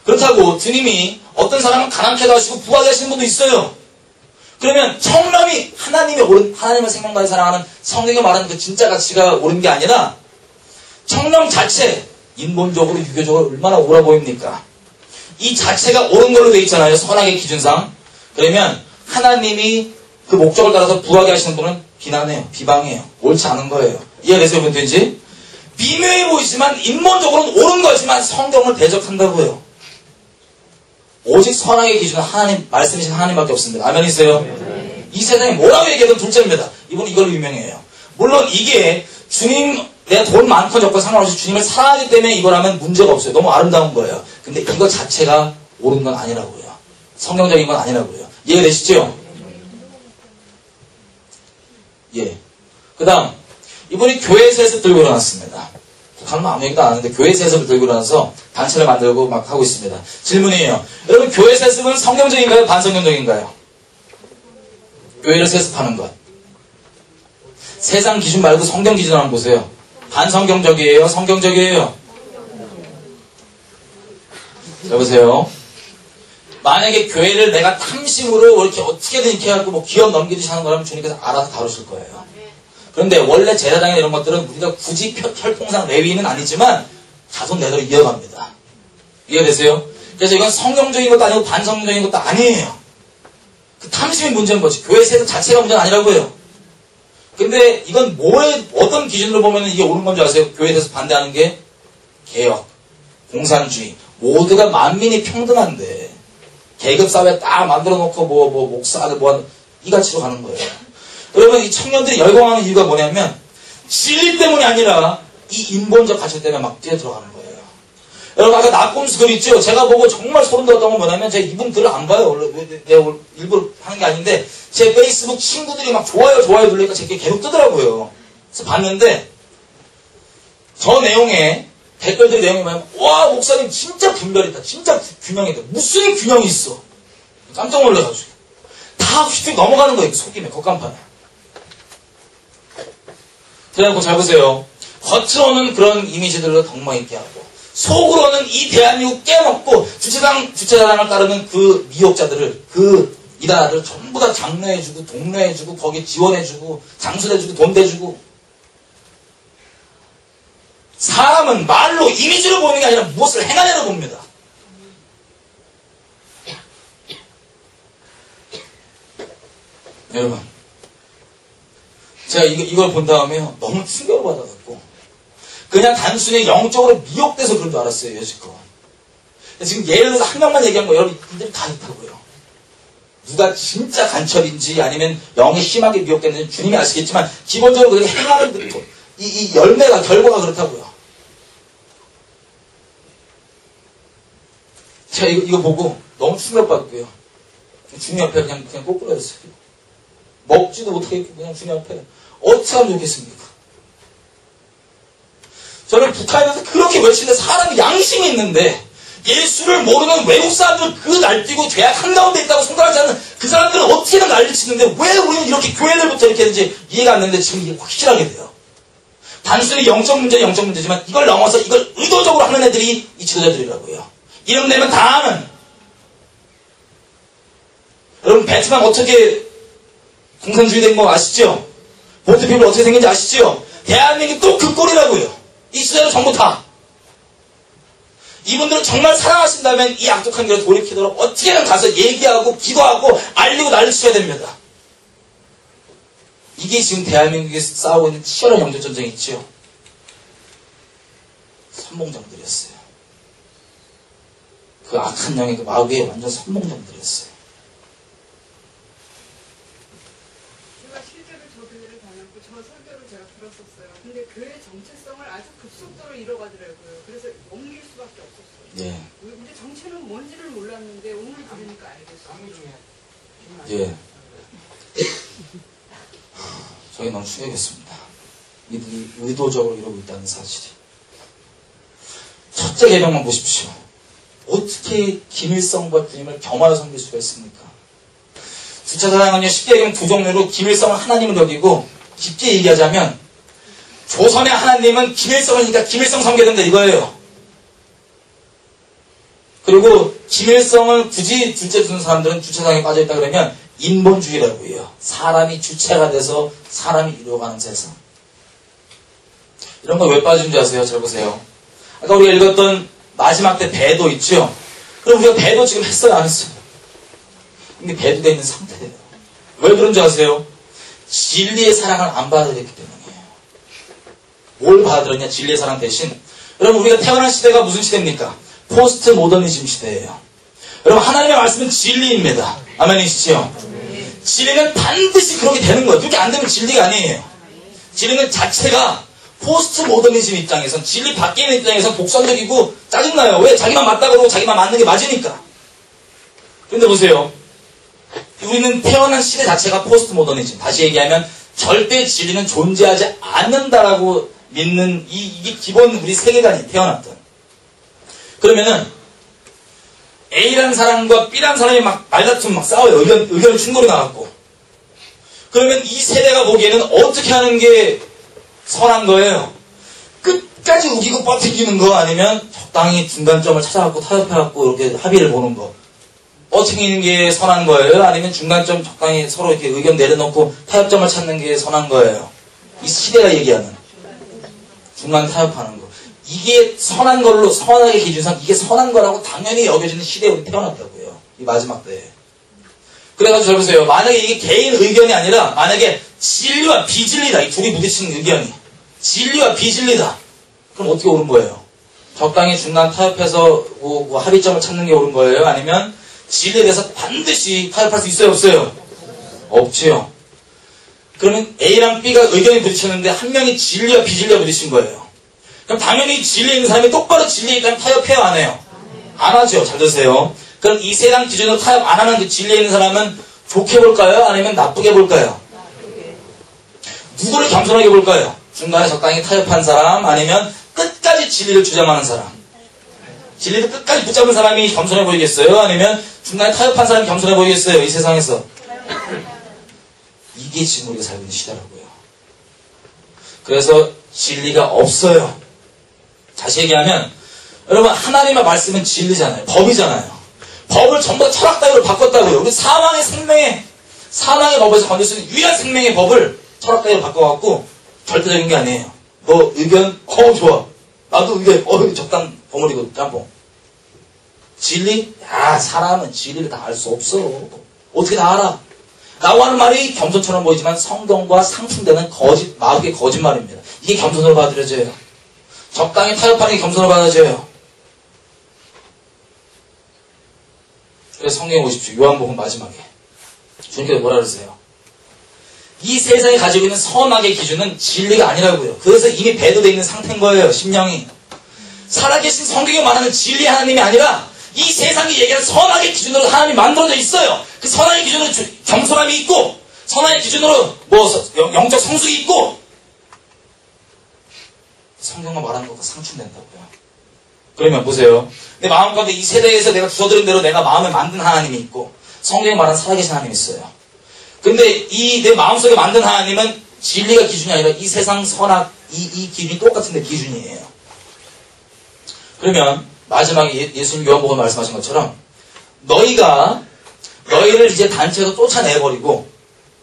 그렇다고 주님이 어떤 사람은 가난케도 하시고 부하게 하시는 분도 있어요. 그러면 청렴이 하나님을 생명 다해 사랑하는 성경이 말하는 그 진짜 가치가 옳은 게 아니라 청렴 자체, 인본적으로 유교적으로 얼마나 옳아 보입니까? 이 자체가 옳은 걸로 되어 있잖아요. 선악의 기준상. 그러면 하나님이 그 목적을 따라서 부하게 하시는 분은 비난해요. 비방해요. 옳지 않은 거예요. 이해되세요? 뭔지? 미묘해 보이지만 인본적으로는 옳은 거지만 성경을 대적한다고요. 오직 선악의 기준은 하나님, 말씀이신 하나님밖에 없습니다. 아멘이세요? 이 세상에 뭐라고 얘기해도 둘째입니다. 이분은 이걸로 유명해요. 물론 이게 주님, 내가 돈 많건 적건 상관없이 주님을 사랑하기 때문에 이거라면 문제가 없어요. 너무 아름다운 거예요. 근데 이거 자체가 옳은 건 아니라고요. 성경적인 건 아니라고요. 이해되시죠? 예. 그 다음, 이분이 교회에서 들고 일어났습니다. 북한은 아무 얘기도 안 하는데 교회 세습을 들고 일어나서 단체를 만들고 막 하고 있습니다. 질문이에요. 여러분 교회 세습은 성경적인가요? 반성경적인가요? 교회를 세습하는 것. 세상 기준 말고 성경 기준 한번 보세요. 반성경적이에요? 성경적이에요? 자 보세요. 만약에 교회를 내가 탐심으로 이렇게 어떻게든 이렇게 해갖고 뭐 기업 넘기듯이 하는 거라면 주님께서 알아서 다루실 거예요. 그런데 원래 제사장이나 이런 것들은 우리가 굳이 혈통상 레위는 아니지만 자손 내대로 이어갑니다. 이해되세요? 그래서 이건 성경적인 것도 아니고 반성경적인 것도 아니에요. 그 탐심이 문제인 거지. 교회 세습 자체가 문제는 아니라고요. 근데 이건 어떤 기준으로 보면 이게 옳은 건지 아세요? 교회에 대해서 반대하는 게 개혁, 공산주의. 모두가 만민이 평등한데 계급사회 딱 만들어 놓고 목사들 이 가치로 가는 거예요. 여러분, 이 청년들이 열광하는 이유가 뭐냐면, 진리 때문이 아니라, 이 인본적 가치 때문에 막 뛰어들어가는 거예요. 여러분, 아까 나꼼수 글 있죠? 제가 보고 정말 소름 돋았던 건 뭐냐면, 제가 이분 글을 안 봐요. 원래 내가 일부러 하는 게 아닌데, 제 페이스북 친구들이 막 좋아요 누르니까 제게 계속 뜨더라고요. 그래서 봤는데, 저 내용에, 댓글들 내용이 뭐냐면, 와, 목사님 진짜 분별했다. 진짜 균형이 있다. 무슨 균형이 있어? 깜짝 놀라가지고. 다 휙휙 넘어가는 거예요. 속임에, 겉간판에. 그래갖고 잘 보세요. 겉으로는 그런 이미지들로 덕망 있게 하고, 속으로는 이 대한민국 깨먹고, 주체사랑을 따르는 그 미혹자들을, 그 이단아들 전부 다 장려해주고, 독려해주고, 거기에 지원해주고, 장수해주고, 돈 대주고. 사람은 말로 이미지로 보는 게 아니라 무엇을 행하냐로 봅니다. 여러분, 제가 이걸 본 다음에요, 너무 충격을 받아갖고, 그냥 단순히 영적으로 미혹돼서 그런 줄 알았어요, 여지껏. 지금 예를 들어서 한 명만 얘기한 거예요. 여러분들이 다 있다고요. 누가 진짜 간첩인지 아니면 영이 심하게 미혹됐는지 주님이 아시겠지만, 기본적으로 그렇게 행하는 이 열매가, 결과가 그렇다고요. 제가 이거 보고 너무 충격받고요. 주님 앞에 그냥 꼬꾸라졌어요. 먹지도 못하겠고 그냥 주님 앞에 어떻게 하면 좋겠습니까? 저는 북한에서 그렇게 외치는데 사람이 양심이 있는데 예수를 모르는 외국 사람들 그 날뛰고 죄악 한가운데 있다고 생각하지 않는 그 사람들은 어떻게든 난리 치는데 왜 우리는 이렇게 교회들부터 이렇게 했는지 이해가 안 되는데 지금 이게 확실하게 돼요. 단순히 영적 문제는 영적 문제지만 이걸 넘어서 이걸 의도적으로 하는 애들이 이 지도자들이라고요. 이름 내면 다 아는. 여러분 베트남 어떻게 공산주의 된 거 아시죠? 보트피플 어떻게 생긴지 아시죠? 대한민국이 또 그 꼴이라고요. 이 시대로 전부 다. 이분들은 정말 사랑하신다면 이 악독한 길을 돌이키도록 어떻게든 가서 얘기하고 기도하고 알리고 난리쳐야 됩니다. 이게 지금 대한민국에서 싸우고 있는 치열한 영적 전쟁이 있죠. 선봉장들이었어요. 그 악한 영의 그 마귀의 완전 선봉장들이었어요. 제가 실제로 저 교회를 다녔고 저 설교를 제가 들었었어요. 근데 교회 정체성을 아주 급속도로 잃어가더라고요. 그래서 옮길 수밖에 없었어요. 예. 근데 정체는 뭔지를 몰랐는데 오늘 들으니까 알겠어요. 예. 저희 너무 충격했습니다. 이들이 의도적으로 이러고 있다는 사실이. 첫째 계명만 보십시오. 어떻게 김일성과 주님을 겸하여 섬길 수가 있습니까? 주차 사랑은요, 쉽게 얘기하면 두 종류로 김일성은 하나님을 여기고, 깊게 얘기하자면, 조선의 하나님은 김일성이니까 김일성 섬겨야 된다 이거예요. 그리고 김일성을 굳이 둘째 두는 사람들은 주차사랑에 빠져있다 그러면, 인본주의라고 해요. 사람이 주체가 돼서 사람이 이루어가는 세상. 이런 거 왜 빠진지 아세요? 잘 보세요. 아까 우리가 읽었던 마지막 때 배도 있죠? 그럼 우리가 배도 지금 했어요? 안 했어요? 이게 배도되어 있는 상태예요. 왜 그런지 아세요? 진리의 사랑을 안 받아들였기 때문이에요. 뭘 받아들였냐? 진리의 사랑 대신. 여러분, 우리가 태어난 시대가 무슨 시대입니까? 포스트 모더니즘 시대예요. 여러분, 하나님의 말씀은 진리입니다. 아멘이시죠? 진리는 반드시 그렇게 되는 거예요. 그렇게 안 되면 진리가 아니에요. 진리는 자체가 포스트 모더니즘 입장에선, 진리 밖에 있는 입장에선 독선적이고 짜증나요. 왜? 자기만 맞다고 그러고 자기만 맞는 게 맞으니까. 그런데 보세요. 우리는 태어난 시대 자체가 포스트 모더니즘. 다시 얘기하면 절대 진리는 존재하지 않는다라고 믿는 이게 기본 우리 세계관이 태어났던. 그러면은 A라는 사람과 B라는 사람이 막 말다툼 막 싸워요. 의견 충돌이 나갔고. 그러면 이 세대가 보기에는 어떻게 하는 게 선한 거예요? 끝까지 우기고 뻗튀기는 거 아니면 적당히 중간점을 찾아갖고 타협해갖고 이렇게 합의를 보는 거. 뻗튀기는 게 선한 거예요? 아니면 중간점 적당히 서로 이렇게 의견 내려놓고 타협점을 찾는 게 선한 거예요? 이 시대가 얘기하는 중간 타협하는 거. 이게 선한 걸로, 선하게 기준상 이게 선한 거라고 당연히 여겨지는 시대에 우리 태어났다고요. 이 마지막 때에. 그래가지고 잘 보세요. 만약에 이게 개인 의견이 아니라 만약에 진리와 비진리다. 이 둘이 부딪히는 의견이. 진리와 비진리다. 그럼 어떻게 옳은 거예요? 적당히 중간 타협해서 뭐 합의점을 찾는 게 옳은 거예요? 아니면 진리에 대해서 반드시 타협할 수 있어요, 없어요? 없지요. 그러면 A랑 B가 의견이 부딪혔는데 한 명이 진리와 비진리가 부딪힌 거예요. 그럼 당연히 진리에 있는 사람이 똑바로 진리에 있다면 타협해요, 안 해요? 안 하죠. 잘 들으세요. 그럼 이 세상 기준으로 타협 안 하는 그 진리에 있는 사람은 좋게 볼까요? 아니면 나쁘게 볼까요? 누구를 겸손하게 볼까요? 중간에 적당히 타협한 사람, 아니면 끝까지 진리를 주장하는 사람. 진리를 끝까지 붙잡은 사람이 겸손해 보이겠어요? 아니면 중간에 타협한 사람이 겸손해 보이겠어요? 이 세상에서. 이게 지금 우리가 살고 있는 시대라고요. 그래서 진리가 없어요. 다시 얘기하면 여러분, 하나님의 말씀은 진리잖아요. 법이잖아요. 법을 전부 다 철학 따위로 바꿨다고요. 우리 사망의 법에서 건질 수 있는 유일한 생명의 법을 철학 따위로 바꿔갖고 절대적인 게 아니에요. 너 의견? 좋아. 나도 의견, 적당 버무리고 짬뽕. 진리? 야, 사람은 진리를 다 알 수 없어. 어떻게 다 알아? 라고 하는 말이 겸손처럼 보이지만 성경과 상충되는 마귀의 거짓말입니다. 이게 겸손으로 받아들여져요. 적당히 타협하는 게 겸손으로 받아들여져요. 그래서 성경에 보십시오. 요한복음 마지막에 주님께서 뭐라 그러세요? 이 세상이 가지고 있는 선악의 기준은 진리가 아니라고요. 그래서 이미 배도되어 있는 상태인 거예요. 심령이. 살아계신 성경이 말하는 진리 하나님이 아니라 이 세상이 얘기하는 선악의 기준으로 하나님이 만들어져 있어요. 그 선악의 기준으로 겸손함이 있고, 선악의 기준으로 영적 성숙이 있고, 성경만 말하는 것과 상충된다고요. 그러면 보세요. 내 마음 가운데 이 세대에서 내가 주어들은 대로 내가 마음을 만든 하나님이 있고, 성경이 말하는 살아계신 하나님이 있어요. 근데 이 내 마음속에 만든 하나님은 진리가 기준이 아니라 이 세상 선악, 이 기준이 똑같은데 기준이에요. 그러면 마지막에 예수님 요한복음 말씀하신 것처럼 너희를 이제 단체에서 쫓아내버리고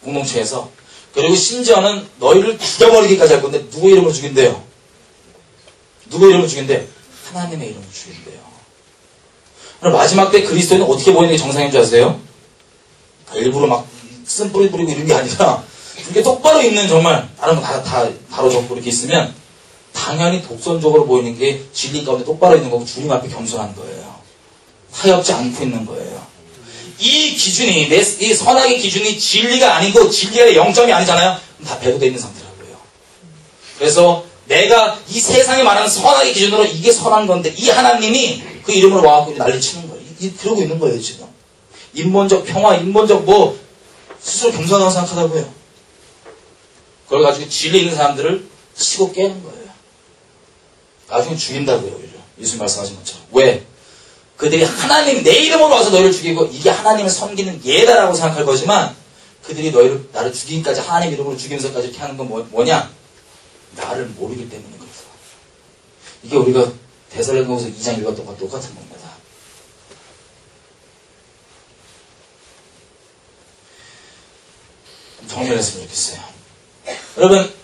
공동체에서, 그리고 심지어는 너희를 죽여버리기까지 할 건데 누구 이름으로 죽인대요? 누구 이름으로 죽인대? 하나님의 이름으로 죽인대요. 그럼 마지막 때 그리스도인은 어떻게 보이는 게 정상인 줄 아세요? 일부러 막 쓴뿌리 뿌리고 이런 게 아니라 그게 똑바로 있는, 정말 다른 거 다 바로 적고 이렇게 있으면 당연히 독선적으로 보이는 게 진리 가운데 똑바로 있는 거고 주님 앞에 겸손한 거예요. 타협지 않고 있는 거예요. 이 기준이, 이 선악의 기준이 진리가 아니고 진리의 영점이 아니잖아요. 다 배도되어 있는 상태라고요. 그래서 내가 이 세상에 말하는 선악의 기준으로 이게 선한 건데 이 하나님이 그 이름으로 와갖고 난리치는 거예요. 그러고 있는 거예요, 지금. 인본적 평화, 인본적 스스로 겸손하다고 생각하다고요. 그걸 가지고 진리에 있는 사람들을 치고 깨는 거예요. 나중에 죽인다고요. 예수님 말씀하신 것처럼. 왜? 그들이 하나님, 내 이름으로 와서 너희를 죽이고 이게 하나님을 섬기는 예다라고 생각할 거지만 그들이 나를 죽이기까지 하나님 이름으로 죽이면서까지 이렇게 하는 건 뭐냐? 나를 모르기 때문인 거죠. 이게 우리가 데살로니가서 2장 1과 똑같은 겁니다. 정리했으면 좋겠어요. 여러분,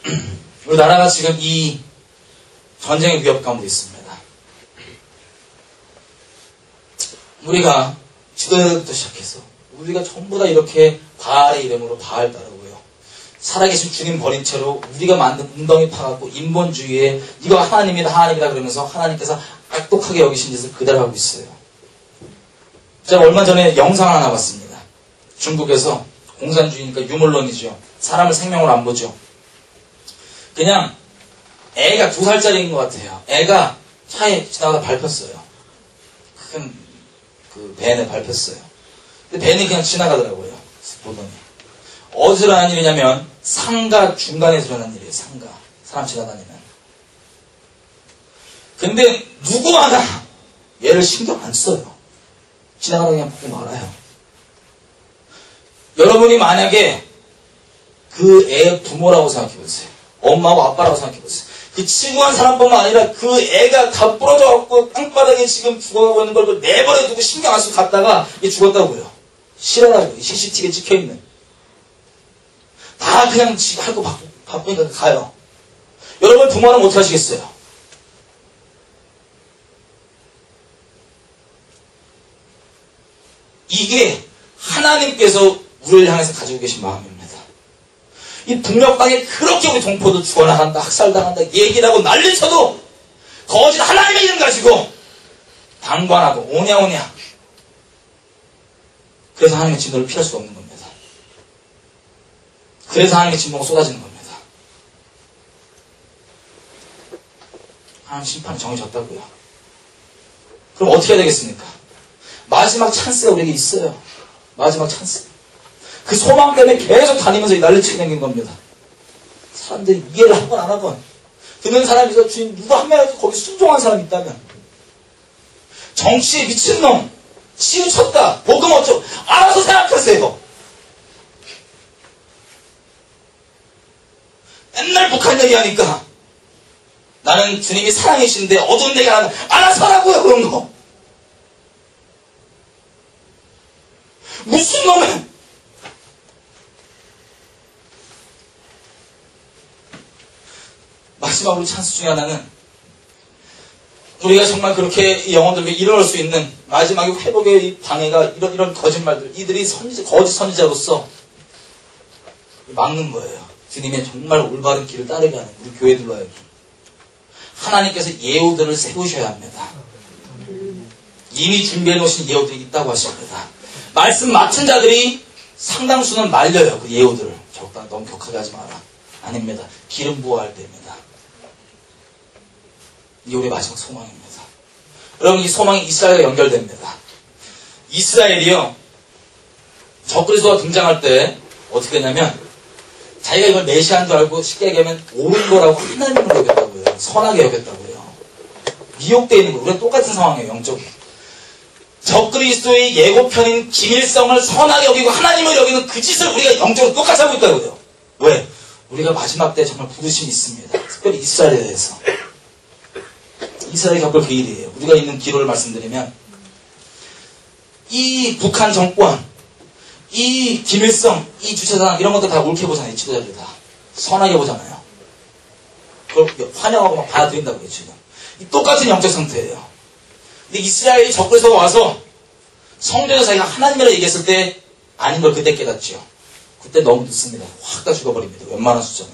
우리나라가 지금 이 전쟁의 위협 가운데 있습니다. 우리가 지도자부터 시작해서 우리가 전부 다 이렇게 바알의 이름으로 바알 따르고요. 살아계신 주님 버린 채로 우리가 만든 웅덩이 파갖고 인본주의에 이거 하나님이다 하나님이다 그러면서 하나님께서 악독하게 여기신 짓을 그대로 하고 있어요. 제가 얼마 전에 영상 하나 봤습니다. 중국에서 공산주의니까 유물론이죠. 사람을 생명으로 안 보죠. 그냥 애가 2살짜리인 것 같아요. 애가 차에 지나가다 밟혔어요. 큰 그 밴에 밟혔어요. 근데 밴이 그냥 지나가더라고요. 보더니. 어디서 일어난 일이냐면 상가 중간에서 일어난 일이에요. 상가. 사람 지나다니는. 근데 누구 하나 얘를 신경 안 써요. 지나가다 그냥 보고 말아요. 여러분이 만약에 그 애의 부모라고 생각해보세요. 엄마하고 아빠라고 생각해보세요. 그 치구한 사람뿐만 아니라 그 애가 다 부러져갖고 땅바닥에 지금 죽어가고 있는 걸 내버려 두고 신경 안 쓰고 갔다가 얘 죽었다고요. 실화라고요. CCTV에 찍혀있는. 다 그냥 할 거 바쁘니까 가요. 여러분 부모는 어떻게 하시겠어요? 이게 하나님께서 우리를 향해서 가지고 계신 마음입니다. 이 북녘 땅에 그렇게 우리 동포도 죽어나간다, 학살당한다, 얘기를 하고 난리쳐도 거짓 하나님의 이름 가지고 방관하고 오냐오냐. 그래서 하나님의 진노를 피할 수가 없는 겁니다. 그래서 하나님의 진노가 쏟아지는 겁니다. 하나님 심판이 정해졌다고요. 그럼 어떻게 해야 되겠습니까? 마지막 찬스가 우리에게 있어요. 마지막 찬스. 그 소망 때문에 계속 다니면서 난리치게 생긴 겁니다. 사람들이 이해를 하건 안 하건 듣는 사람이 있어. 주인 누가 한 명이라도 거기 순종한 사람이 있다면, 정치에 미친놈 치우쳤다 복음 어쩌고 알아서 생각하세요. 맨날 북한 얘기하니까 나는 주님이 사랑이신데 어두운 얘기 하는 알아서 하라고요. 그런 거 무슨 놈의 마지막으로 찬스 중에 하나는 우리가 정말 그렇게 이 영혼들에게 일어날 수 있는 마지막에 회복의 이 방해가 이런 거짓말들, 이들이 거짓 선지자로서 막는 거예요. 주님의 정말 올바른 길을 따르게 하는 우리 교회들로 하여금 하나님께서 예우들을 세우셔야 합니다. 이미 준비해 놓으신 예우들이 있다고 하십니다. 말씀 맡은 자들이 상당수는 말려요. 그 예우들을. 적당히 너무 격하게 하지 마라. 아닙니다. 기름 부어할 때입니다. 이게 우리의 마지막 소망입니다. 여러분, 이 소망이 이스라엘과 연결됩니다. 이스라엘이요, 적그리스도가 등장할 때 어떻게 했냐면 자기가 이걸 메시아인 줄 알고 쉽게 얘기하면 옳은 거라고 하나님을 여겼다고요. 선하게 여겼다고요. 미혹되어 있는 거. 우리가 똑같은 상황이에요. 영적으로. 적그리스도의 예고편인 기밀성을 선하게 여기고 하나님을 여기는 그 짓을 우리가 영적으로 똑같이 하고 있다고요. 왜? 우리가 마지막 때 정말 부르심이 있습니다. 특별히 이스라엘에 대해서. 이스라엘이 겪을 그 일이에요. 우리가 있는 기로를 말씀드리면 이 북한 정권, 이 김일성, 이 주체당 이런 것들 다 옳게 보잖아요. 이 지도자들 다. 선하게 보잖아요. 그걸 환영하고 막 받아들인다고요. 지금. 이 똑같은 영적 상태예요. 근데 이스라엘이 적그리스도가 와서 성전에서 자기가 하나님이라 얘기했을 때 아닌 걸 그때 깨닫죠. 그때 너무 늦습니다. 확 다 죽어버립니다. 웬만한 숫자는.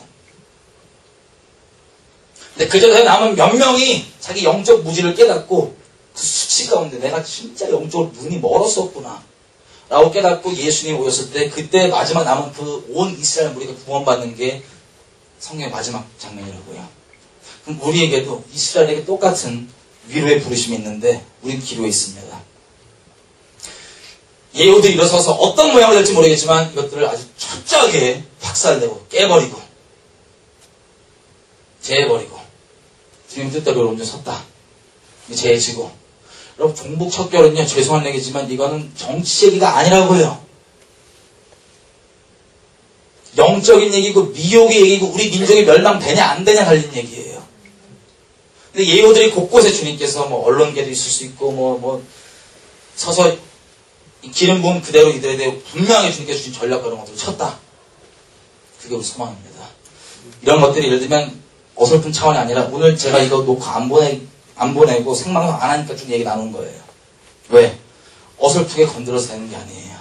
근데 그 전에 남은 몇 명이 자기 영적 무지를 깨닫고 그 수치 가운데 내가 진짜 영적으로 눈이 멀었었구나 라고 깨닫고 예수님이 오셨을 때 그때 마지막 남은 그 온 이스라엘 무리가 구원받는 게 성경의 마지막 장면이라고요. 그럼 우리에게도 이스라엘에게 똑같은 위로의 부르심이 있는데 우리는 기로에 있습니다. 예후들이 일어서서 어떤 모양을 될지 모르겠지만 이것들을 아주 철저하게 박살내고 깨버리고 재해버리고 주님 뜻대로 여러분 섰다. 재해지고. 여러분 종북 척결은요, 죄송한 얘기지만 이거는 정치 얘기가 아니라고요. 영적인 얘기고 미혹의 얘기고 우리 민족이 멸망되냐 안 되냐 달린 얘기예요. 근데 예후들이 곳곳에 주님께서 뭐 언론계도 있을 수 있고 뭐 서서 기름 부음 그대로 이들에 대해 분명히 주님께서 주신 전략과 이런 것들을 쳤다. 그게 우리 소망입니다. 이런 것들이 예를 들면 어설픈 차원이 아니라 오늘 제가 이거 놓고 안 보내고 생방송 안 하니까 좀 얘기 나눈 거예요. 왜? 어설프게 건드려서 되는 게 아니에요.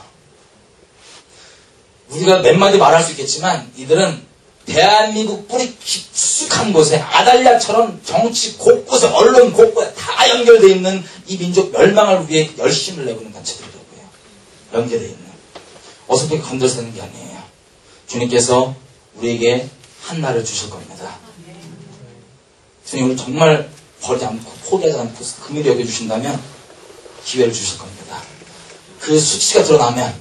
우리가 몇 마디 말할 수 있겠지만 이들은 대한민국 뿌리 깊숙한 곳에 아달랴처럼 정치 곳곳에 언론 곳곳에 다 연결되어 있는 이 민족 멸망을 위해 열심을 내고 있는 단체들이라고요. 연결되어 있는. 어설프게 건드려서 되는 게 아니에요. 주님께서 우리에게 한날을 주실 겁니다. 주님을 정말 버리지 않고 포기하지 않고 긍휼히 여겨주신다면 기회를 주실 겁니다. 그 수치가 드러나면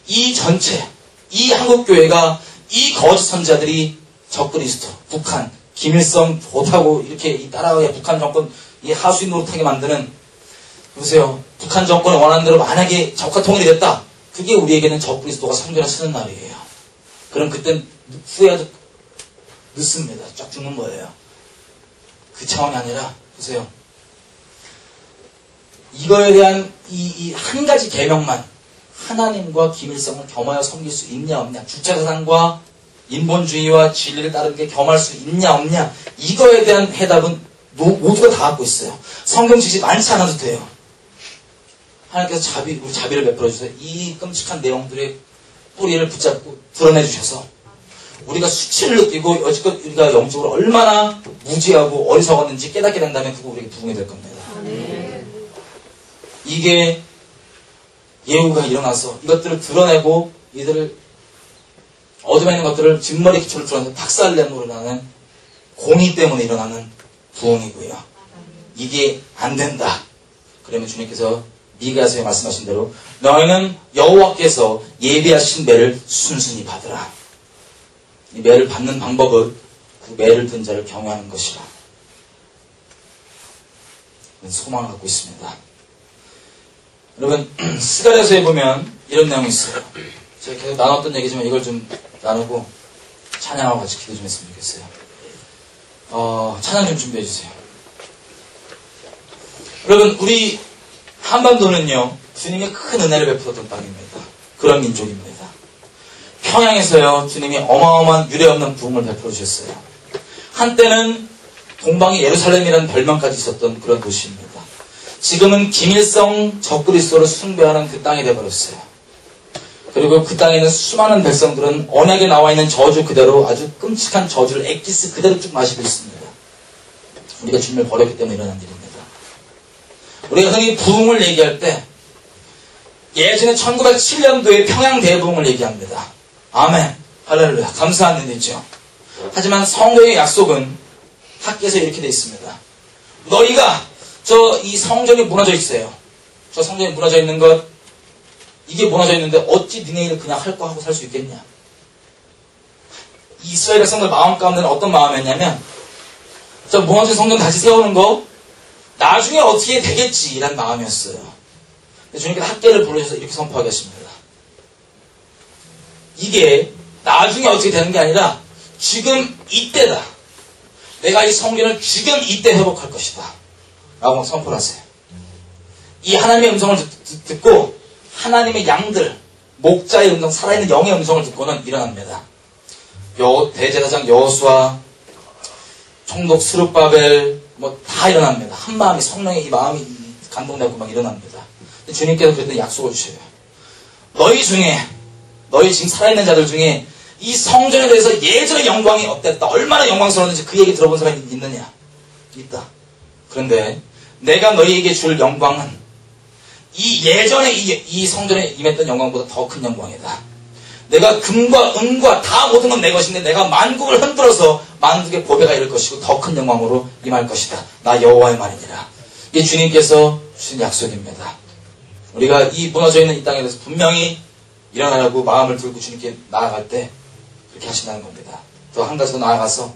이 전체, 이 한국교회가 이 거짓 선자들이 적그리스도, 북한, 김일성 좋다고 이렇게 따라가게 북한 정권 이 하수인 노릇하게 만드는, 보세요. 북한 정권을 원하는 대로 만약에 적화 통일이 됐다. 그게 우리에게는 적그리스도가 성전에 서는 날이에요. 그럼 그땐 후회하도 늦습니다. 쫙 죽는 거예요. 그 차원이 아니라 보세요. 이거에 대한 이 한 가지 계명만 하나님과 김일성을 겸하여 섬길 수 있냐 없냐, 주체사상과 인본주의와 진리를 따르는 게 겸할 수 있냐 없냐, 이거에 대한 해답은 모두가 다 갖고 있어요. 성경 지식 많지 않아도 돼요. 하나님께서 우리 자비를 베풀어 주셔서 이 끔찍한 내용들의 뿌리를 붙잡고 드러내 주셔서 우리가 수치를 느끼고 여지껏 우리가 영적으로 얼마나 무지하고 어리석었는지 깨닫게 된다면 그거 우리에게 부흥이 될 겁니다. 이게 예후가 일어나서 이것들을 드러내고 이들을 어둠에 있는 것들을 진머리 기초를 드러내서 박살내므로 일어나는 공의 때문에 일어나는 부흥이고요. 이게 안 된다. 그러면 주님께서 미가서에 말씀하신 대로 너희는 여호와께서 예비하신 매를 순순히 받으라. 이 매를 받는 방법은 그 매를 든 자를 경외하는 것이라. 소망을 갖고 있습니다. 여러분 스가랴서에 보면 이런 내용이 있어요. 제가 계속 나눴던 얘기지만 이걸 좀 나누고 찬양하고 같이 기도 좀 했으면 좋겠어요. 찬양 좀 준비해 주세요. 여러분 우리 한반도는요 주님이 큰 은혜를 베풀었던 땅입니다. 그런 민족입니다. 평양에서요 주님이 어마어마한 유례없는 부흥을 베풀어 주셨어요. 한때는 동방의 예루살렘이라는 별명까지 있었던 그런 도시입니다. 지금은 김일성 적그리스도를 숭배하는 그 땅이 되어버렸어요. 그리고 그 땅에 있는 수많은 백성들은 언약에 나와 있는 저주 그대로 아주 끔찍한 저주를 엑기스 그대로 쭉 마시고 있습니다. 우리가 주님을 버렸기 때문에 일어난 일입니다. 우리가 흔히 부흥을 얘기할 때 예전에 1907년도에 평양 대부흥을 얘기합니다. 아멘, 할렐루야, 감사한 일이죠. 하지만 성경의 약속은 학계에서 이렇게 되어 있습니다. 너희가 이 성전이 무너져 있어요. 저 성전이 무너져 있는 것, 이게 무너져 있는데 어찌 니네 일을 그냥 할 거 하고 살 수 있겠냐. 이스라엘 백성들 마음 가운데는 어떤 마음이었냐면 저 무너진 성전 다시 세우는 거 나중에 어떻게 되겠지라는 마음이었어요. 근데 주님께서 학계를 부르셔서 이렇게 선포하게 하십니다. 이게 나중에 어떻게 되는 게 아니라 지금 이때다. 내가 이 성전을 지금 이때 회복할 것이다. 라고 선포를 하세요. 이 하나님의 음성을 듣고 하나님의 양들, 목자의 음성, 살아있는 영의 음성을 듣고는 일어납니다. 대제사장 여호수아, 총독 스룹바벨 다 일어납니다. 한 마음이 성령의 이 마음이 감동되고 막 일어납니다. 주님께서 그랬더니 약속을 주셔요. 너희 지금 살아있는 자들 중에 이 성전에 대해서 예전의 영광이 어땠다, 얼마나 영광스러웠는지 그 얘기 들어본 사람이 있느냐? 있다. 그런데 내가 너희에게 줄 영광은 이 예전에 이 성전에 임했던 영광보다 더 큰 영광이다. 내가 금과 은과 다 모든 건 내 것인데 내가 만국을 흔들어서 만국의 보배가 이를 것이고 더 큰 영광으로 임할 것이다. 나 여호와의 말이니라. 이게 주님께서 주신 약속입니다. 우리가 이 무너져 있는 이 땅에 대해서 분명히 일어나려고 마음을 들고 주님께 나아갈 때 그렇게 하신다는 겁니다. 또 한 가지 더 나아가서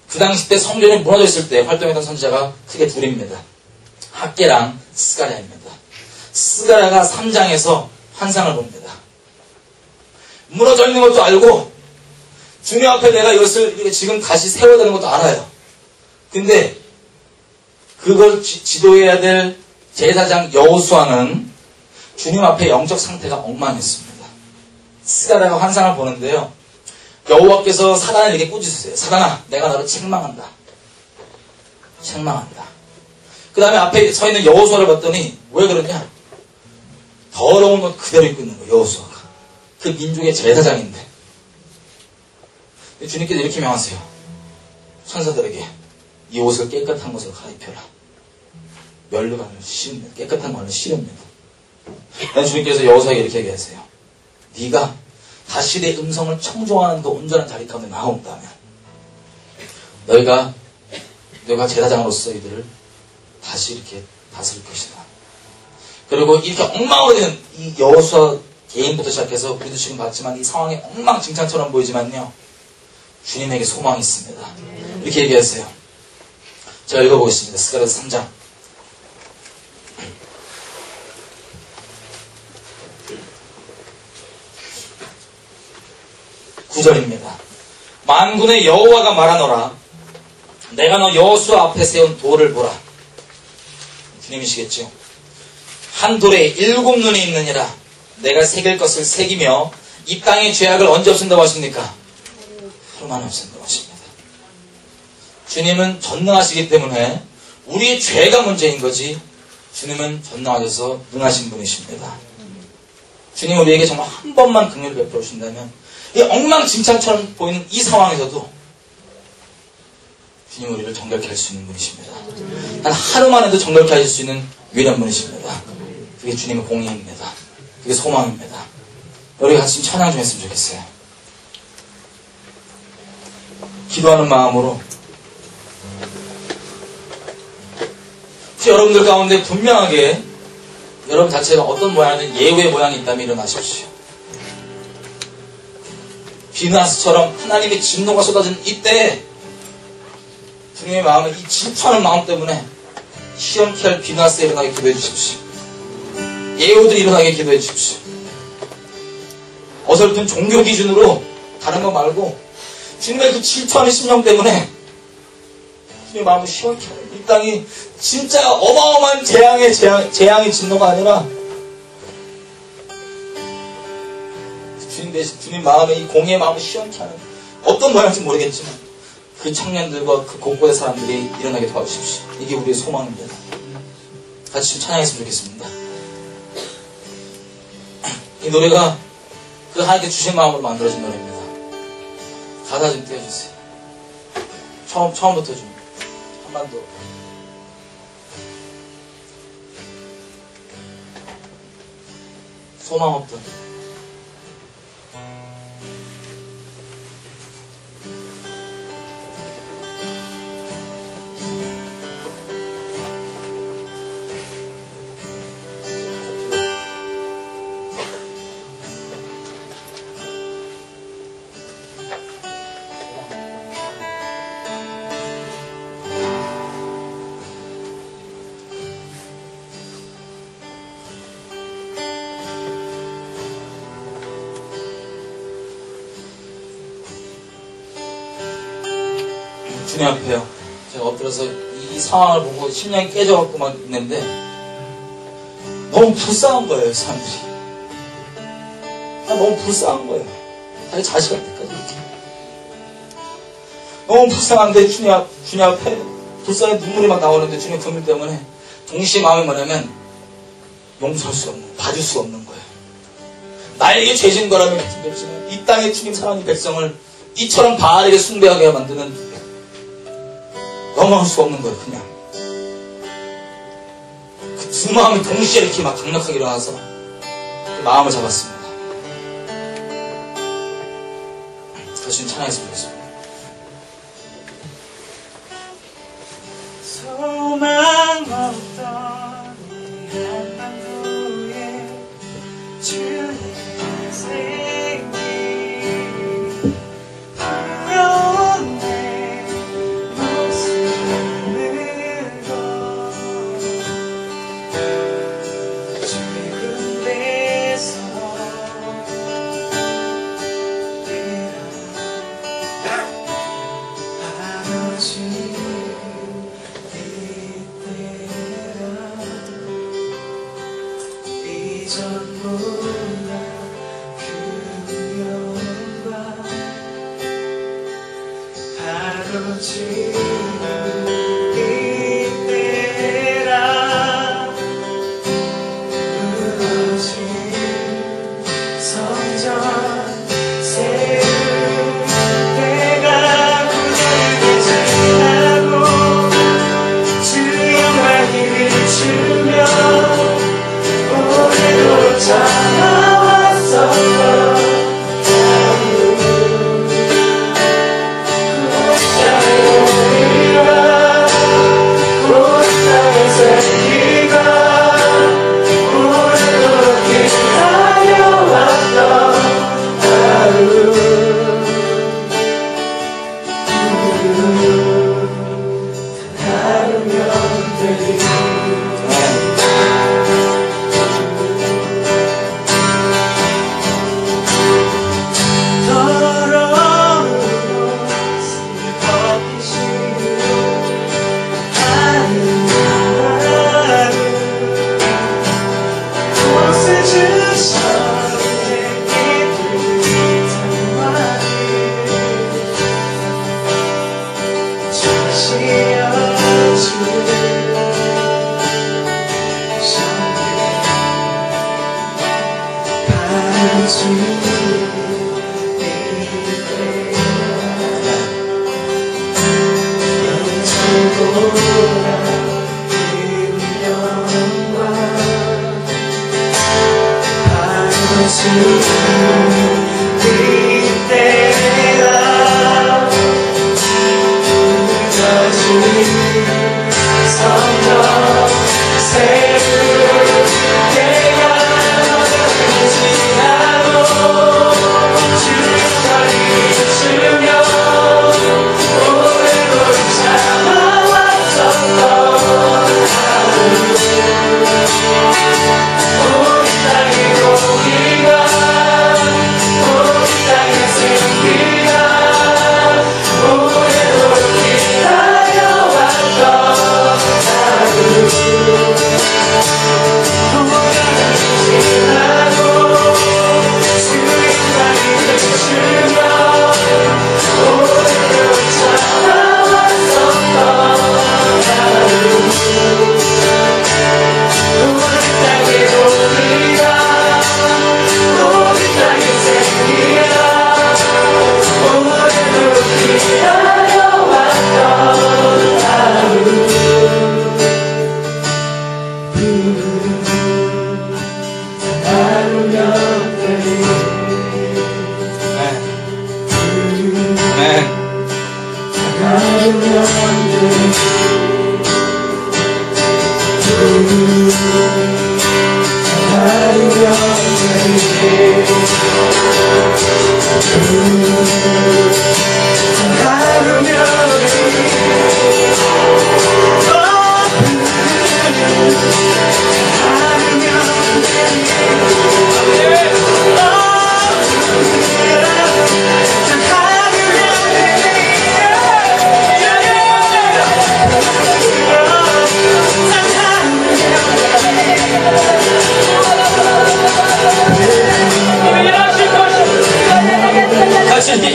그 당시 때 성전이 무너져 있을 때 활동했던 선지자가 크게 둘입니다. 학계랑 스가랴입니다. 스가랴가 3장에서 환상을 봅니다. 무너져 있는 것도 알고 주님 앞에 내가 이것을 지금 다시 세워야 되는 것도 알아요. 근데 그걸 지도해야 될 제사장 여호수아는 주님 앞에 영적 상태가 엉망했습니다. 스가랴가 환상을 보는데요. 여호와께서 사단을 이렇게 꾸짖으세요. 사단아, 내가 너를 책망한다. 책망한다. 그 다음에 앞에 서 있는 여호수아를 봤더니 왜 그러냐? 더러운 옷 그대로 입고 있는 거예요. 여호수아가. 그 민족의 제사장인데. 주님께서 이렇게 명하세요. 천사들에게 이 옷을 깨끗한 것으로 갈아입혀라. 멸류관을 씌웁니다. 깨끗한 관을 씌웁니다. 주님께서 여호수아에게 이렇게 얘기하세요. 네가 다시 내 음성을 청종하는 그 온전한 자리 가운데 나온다면 너가 제사장으로서 이들을 다시 이렇게 다스릴 것이다. 그리고 이렇게 엉망으로 된 이 여호수아 개인부터 시작해서 우리도 지금 봤지만 이 상황이 엉망진창처럼 보이지만요. 주님에게 소망이 있습니다. 이렇게 얘기하세요. 제가 읽어보겠습니다. 스가랴서 3장. 9절입니다. 만군의 여호와가 말하노라. 내가 너 여호수아 앞에 세운 돌을 보라. 주님이시겠죠. 한 돌에 7 눈이 있느니라. 내가 새길 것을 새기며 이 땅의 죄악을 언제 없앤다고 하십니까? 하루만에 없앤다고 하십니다. 주님은 전능하시기 때문에 우리의 죄가 문제인 거지 주님은 전능하셔서 능하신 분이십니다. 주님 우리에게 정말 한 번만 긍휼을 베풀어 주신다면 이 엉망진창처럼 보이는 이 상황에서도 주님 우리를 정결케 할 수 있는 분이십니다. 단 하루만 해도 정결케 하실 수 있는 유일한 분이십니다. 그게 주님의 공의입니다. 그게 소망입니다. 우리 같이 찬양 좀 했으면 좋겠어요. 기도하는 마음으로 여러분들 가운데 분명하게 여러분 자체가 어떤 모양이든 예후의 모양이 있다면 일어나십시오. 비나스처럼 하나님의 진노가 쏟아진 이때에 주님의 마음은 이 질투하는 마음 때문에 시험케 할 비나스에 일어나게 기도해 주십시오. 예후들이 일어나게 기도해 주십시오. 어설픈 종교 기준으로 다른 거 말고 주님의 그 질투하는 심령 때문에 주님의 마음을 시원케 하는 이 땅이 진짜 어마어마한 재앙의 진노가 아니라 주님 대신 주님 마음에 이 공의의 마음을 시원케 하는 어떤 모양인지 모르겠지만 그 청년들과 그 곳곳의 사람들이 일어나게 도와주십시오. 이게 우리의 소망입니다. 같이 좀 찬양했으면 좋겠습니다. 이 노래가 그 하나님께 주신 마음으로 만들어진 노래입니다. 가사 좀 띄워주세요. 처음부터 좀 한번 더. 소망 없던 주님 앞에요. 제가 엎드려서 이 상황을 보고 심장이 깨져갖고 막 있는데 너무 불쌍한 거예요, 사람들이. 너무 불쌍한 거예요. 자기 자식한테까지 이렇게. 너무 불쌍한데 주님 앞에 불쌍한 눈물이 막 나오는데 주님 금일 때문에 동시에 마음이 뭐냐면 용서할 수 없는, 봐줄 수 없는 거예요. 나에게 죄진 거라면 그렇지만 이 땅에 주님 사랑하는 백성을 이처럼 바알에게 숭배하게 만드는 넘어갈 수 없는 거예요, 그냥. 그 두 마음이 동시에 이렇게 막 강력하게 일어나서 그 마음을 잡았습니다. 다시 찬양했으면 좋겠습니다. 소망 없던 이 한밤중에 주의 생기 부러운 내 목숨을 걸 주의 군대에서 바로 주의 이전 몰라 그 영광 바로 지금 이때라 무너진 성전 세울 때가 굳게 지나고 주 영광이 비추며 오늘도 찾아왔었던 기다려왔던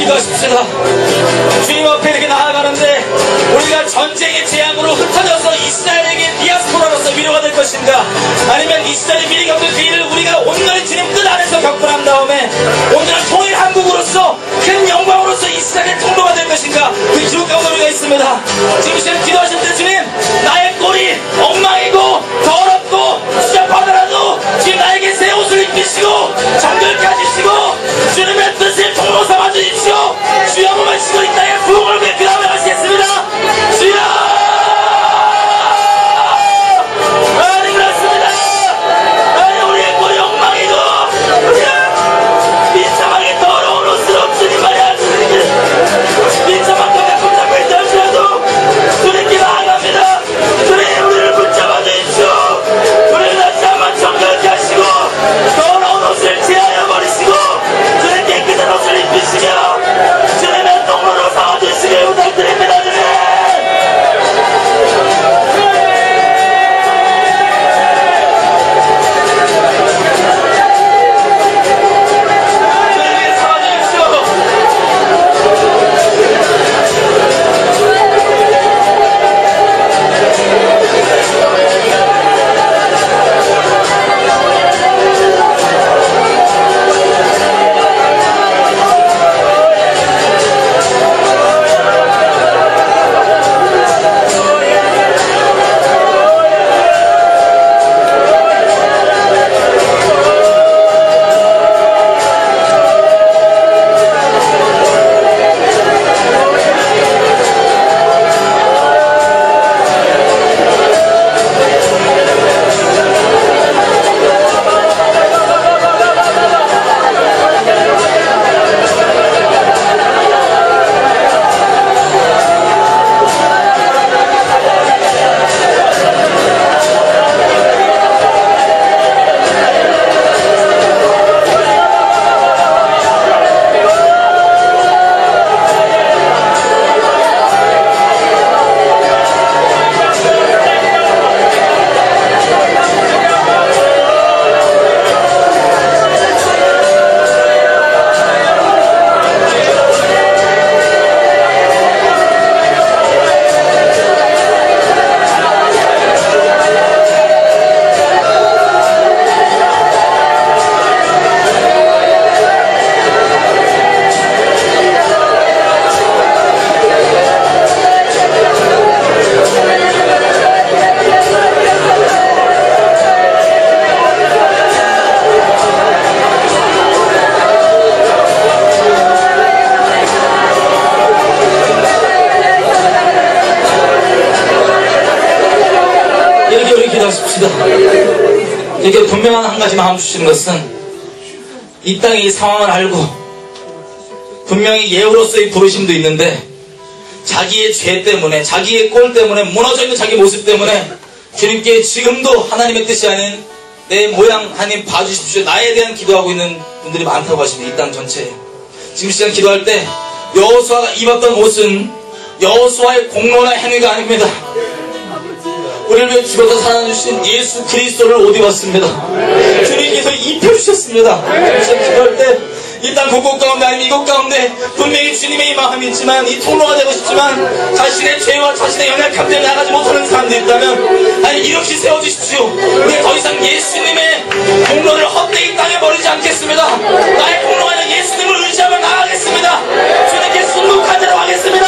기도하십시다. 주님 앞에 이렇게 나아가는데 우리가 전쟁의 재앙으로 흩어져서 이스라엘에게 디아스포라로서 위로가 될 것인가, 아니면 이스라엘이 미리 겪은 그 일을 우리가 온전히 주님 뜻 안에서 겪고 난 다음에 온전한 통일 한국으로서 큰 영광으로서 이스라엘의 통로가 될 것인가, 그 기록 가운데 우리가 있습니다. 지금 이 시간 기도하실 때 주님, 나의 꼴이 엉망이고 더럽고 추잡하더라도 주님 나에게 새 옷을 입히시고 정결케 하시고 주님의 뜻을 통로 삼아 주십시오. 주여 몸을 치고 이 땅에 부흥을 위해 그 다음에 하시겠습니다. 주여! 아니 그렇습니다. 아니 우리의 꼴이 엉망이고 우리가 비참하게 더러운 옷을 주님만이 하시는 비참하게 갖고 잡고 있다 할지라도 주님께 나아갑니다. 주님 우리를 붙잡아 주십시오. 우리를 다시 한번 정결케 하시고 더러운 옷을 제하여 버리시고 주님 깨끗한 옷을 입히시며 주님의 통로로 삼아주시길 부탁드립니다. 주님! 주님이 삼아주십시오. 이렇게 우리 기도하십시다. 이렇게 분명한 한 가지 마음 주시는 것은 이 땅의 이 상황을 알고 분명히 예우로서의 부르심도 있는데 자기의 죄 때문에 자기의 꼴 때문에 무너져 있는 자기 모습 때문에 주님께 지금도 하나님의 뜻이 아닌 내 모양 하나님 봐주십시오 나에 대한 기도하고 있는 분들이 많다고 하십니다. 이 땅 전체에. 지금 시간 기도할 때 여호수아가 입었던 옷은 여호수아의 공로나 행위가 아닙니다. 우리를 위해 죽어서 살아주신 예수 그리스도를 옷 입었습니다. 주님께서 입혀주셨습니다. 지금 기도할 때 이 땅 곳곳 가운데 아니면 이곳 가운데 분명히 주님의 이 마음이 있지만 이 통로가 되고 싶지만 자신의 죄와 자신의 연약함 때문에 나가지 못하는 사람들이 있다면 아니 이렇게 세워주십시오. 우리 더 이상 예수님의 공로를 헛되이 땅에 버리지 않겠습니다. 나의 공로가 아니라 예수님을 의지하며 나가겠습니다. 주님께 순복하도록 하겠습니다.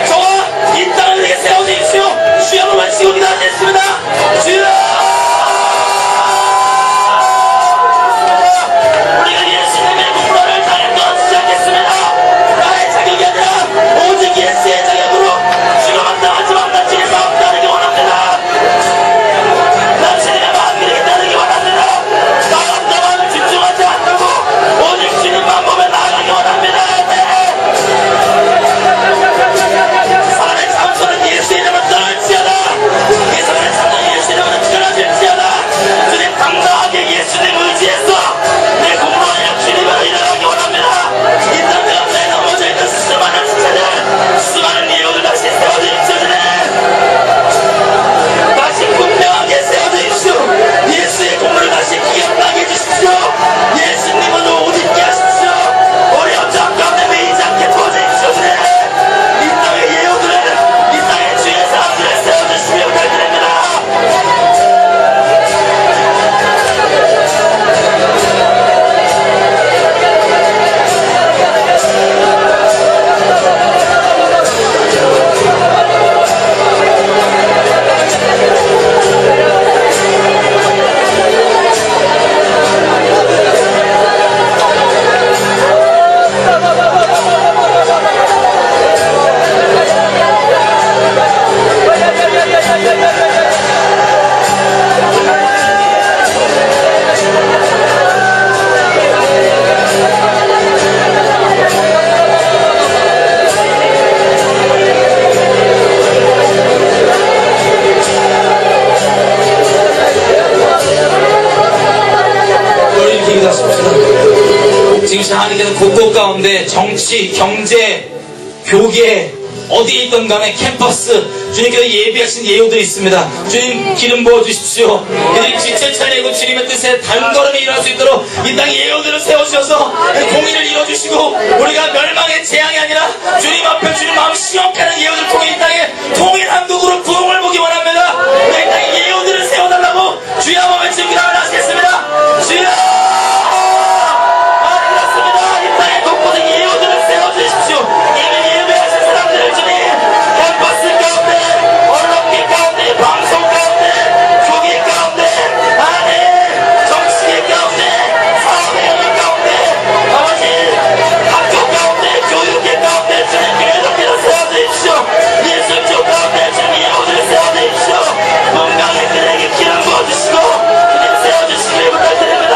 저와 이 땅을 위해 세워주십시오. 주여만 치고 기도하겠습니다. 주여! 예수의 자격으로 죽어만 당하지만 나 주님의 마음 따르기 원합니다. 나 주님의 마음 이렇게 따르기 원합니다. 나 남자만 집중하지 않고 오직 주님만 보면 나아가겠습니다. 학교 가운데 정치, 경제, 교계 어디에 있던 간에 캠퍼스 주님께서 예비하신 예우들이 있습니다. 주님 기름 부어주십시오. 그들이 지체 차리고 주님의 뜻에 단걸음에 일할 수 있도록 이 땅에 예우들을 세워주셔서 공의를 이뤄주시고 우리가 멸망의 재앙이 아니라 주님 앞에 주님 마음 시험하는 예우들을 통해 이 땅에 통일한 국으로 부흥을 보기 원합니다. 이 땅에 예우들을 세워달라고 주여 한번 외치고 기도를 하시겠습니다. 주여 그렇습니다. 이 땅에 곳곳에 예우들을 세워주십시오. 이미 예배하신 사람들을 주님 캠퍼스 가운데 언론계 가운데 방송 가운데 교계 가운데 안에 정치계 가운데 사회의 가운데 아버지 학교 가운데 교육계 가운데 주님 예배를 세워주십시오. 예술교 가운데 주님 예우들을 세워주십시오. 건강에 그들에게 기름 부어주시고 주님 세워주시길 부탁드립니다.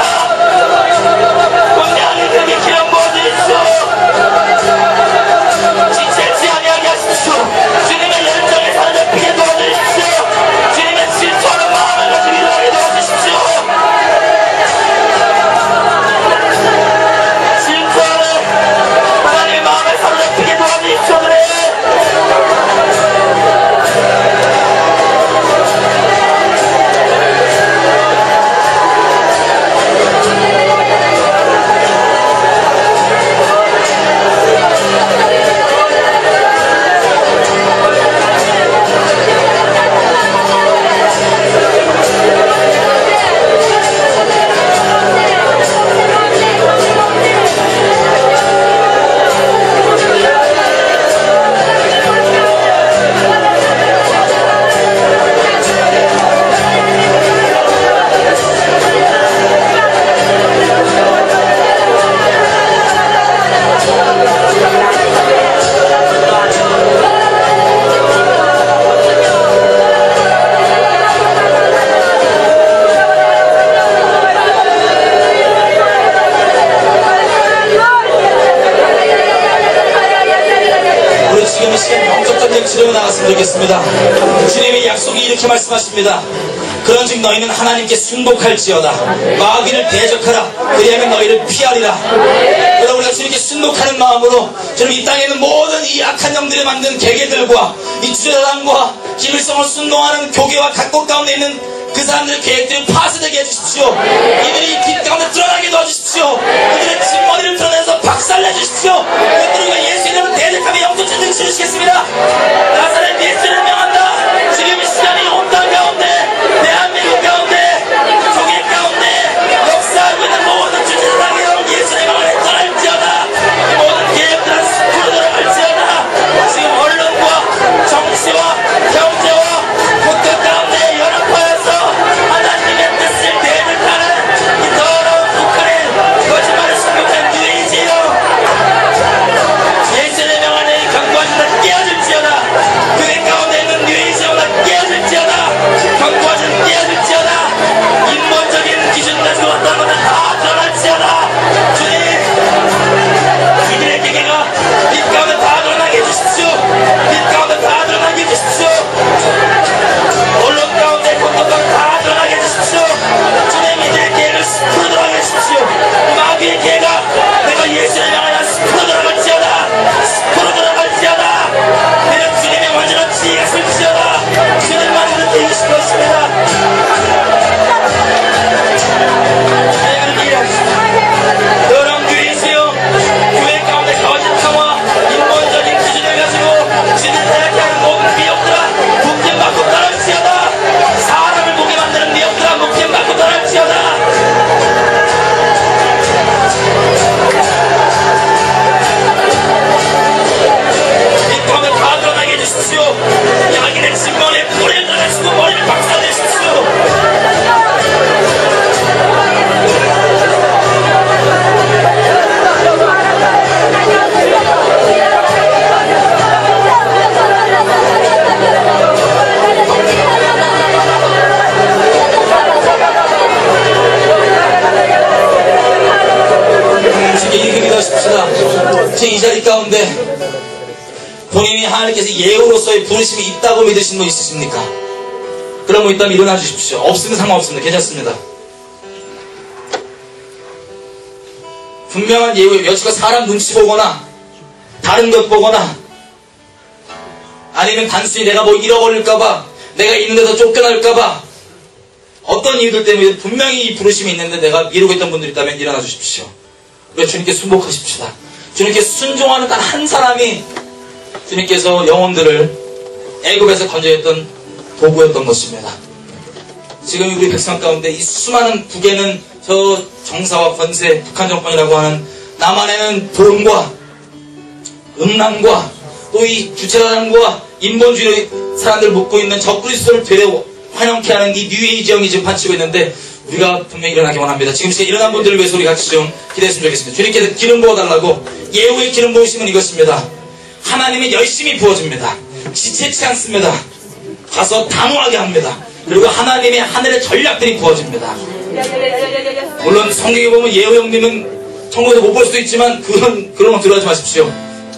건강에 그들에게 기름 부어주십시오. 지체치 아니하게 하십시오. 주님의 열정에 사로잡히게 도와주십시오. 주님의 질투하는 마음을 가지고 일어나게 도와주십시오. 질투하는 하나님의 마음을 사로잡히게 도와주십시오. 치료에 나갔으면 좋겠습니다. 주님의 약속이 이렇게 말씀하십니다. 그런즉 너희는 하나님께 순복할지어다. 마귀를 대적하라. 그리하면 너희를 피하리라. 여러분 우리가 주님께 순복하는 마음으로 주님 이 땅에 있는 모든 이 악한 영들이 만든 계계들과 이 주제당과 기밀성을 순동하는 교계와 각국 가운데 있는 그 사람들의 계획들을 파쇄되게 해주십시오. 이들이 이 빛 가운데 드러나게 도와주십시오. 그들의 진머리를 드러내서 박살내주십시오. 그들과 예수 이름으로 대적하며 영적 전쟁 치르시겠습니다. 나사렛 예수를 명한다. 지금 이 시간이 온 땅 가운데 대한민국 가운데 교계 가운데 역사하고 있는 모든 주제당의 여러분 예수의 명을 떠날지어다. 모든 계획들은 숲으로 돌아갈지어다. 지금 언론과 정치와 경제와 국가 가운데 연합하여서 하나님의 뜻을 대적하는 이 더러운 북한의 거짓말을 신곡한 뉴에이지요. 예수의 명 안에 경고하신다. 깨어질지어다. 교회 가운데 있는 뉴에이지어가 깨어질지어다. 경고하신 깨어질지어다. 인본적인 기준 가지고 왔다는 것은 다 드러날지어다. 주님 이들의 계계가 빛 가운데 다 드러나게 해주십시오. 빛 가운데 다 드러나게 해주십시오. 언론 가운데 공동방 다 드러나게 해주십시오. 주님 이들의 계획을 숲으로 돌아가게 해주십시오. 마귀의 계획가 내가 예수의 명하여 숲으로 돌아갈지어다. 숲으로 돌아갈지어다. 내가 주님의 완전한 지혜가 설지어다. 주님만 느끼고 싶은 것입니다. 여러분 교회이세요. 교회 가운데 거짓함과 인본적인 기준을 가지고 주님을 대학하는 모든 미혹들아 목숨받고 떠날지어다. 사람을 보게 만드는 미혹들아 목숨받고 떠날지어다. 이 가운데 다 드러나게 해주십시오. 야기의 진머리에 뿌리를 떠내시고 머리를 박살내십시오. 이렇게 기도하십시다. 제 이 자리 가운데 본인이 하나님께서 예우로서의 부르심이 있다고 믿으신 분 있으십니까? 그런 분 있다면 일어나 주십시오. 없으면 상관없습니다. 괜찮습니다. 분명한 예우, 여지가 사람 눈치 보거나 다른 것 보거나 아니면 단순히 내가 뭐 잃어버릴까봐 내가 있는 데서 쫓겨날까봐 어떤 이유들 때문에 분명히 이 부르심이 있는데 내가 미루고 있던 분들이 있다면 일어나 주십시오. 그래서 주님께 순복하십시다. 주님께 순종하는 단 한 사람이 주님께서 영혼들을 애굽에서 건져냈던 도구였던 것입니다. 지금 우리 백성 가운데 이 수많은 북에는 저 정사와 권세, 북한 정권이라고 하는 남한에는 돈과 음란과 또 이 주체사상과 인본주의로 사람들 묶고 있는 적그리스도를 되려 환영케 하는 이 뉴에이지형이 지금 판치고 있는데 우리가 분명히 일어나기 원합니다. 지금 시대 일어난 분들을 위해서 우리 같이 좀 기대했으면 좋겠습니다. 주님께서 기름 부어달라고. 예후의 기름 부으심은 이것입니다. 하나님이 열심히 부어줍니다. 지체치 않습니다. 가서 단호하게 합니다. 그리고 하나님의 하늘의 전략들이 부어집니다. 물론 성경에 보면 예후 형님은 천국에서 못 볼 수도 있지만 그런 거 들어가지 마십시오.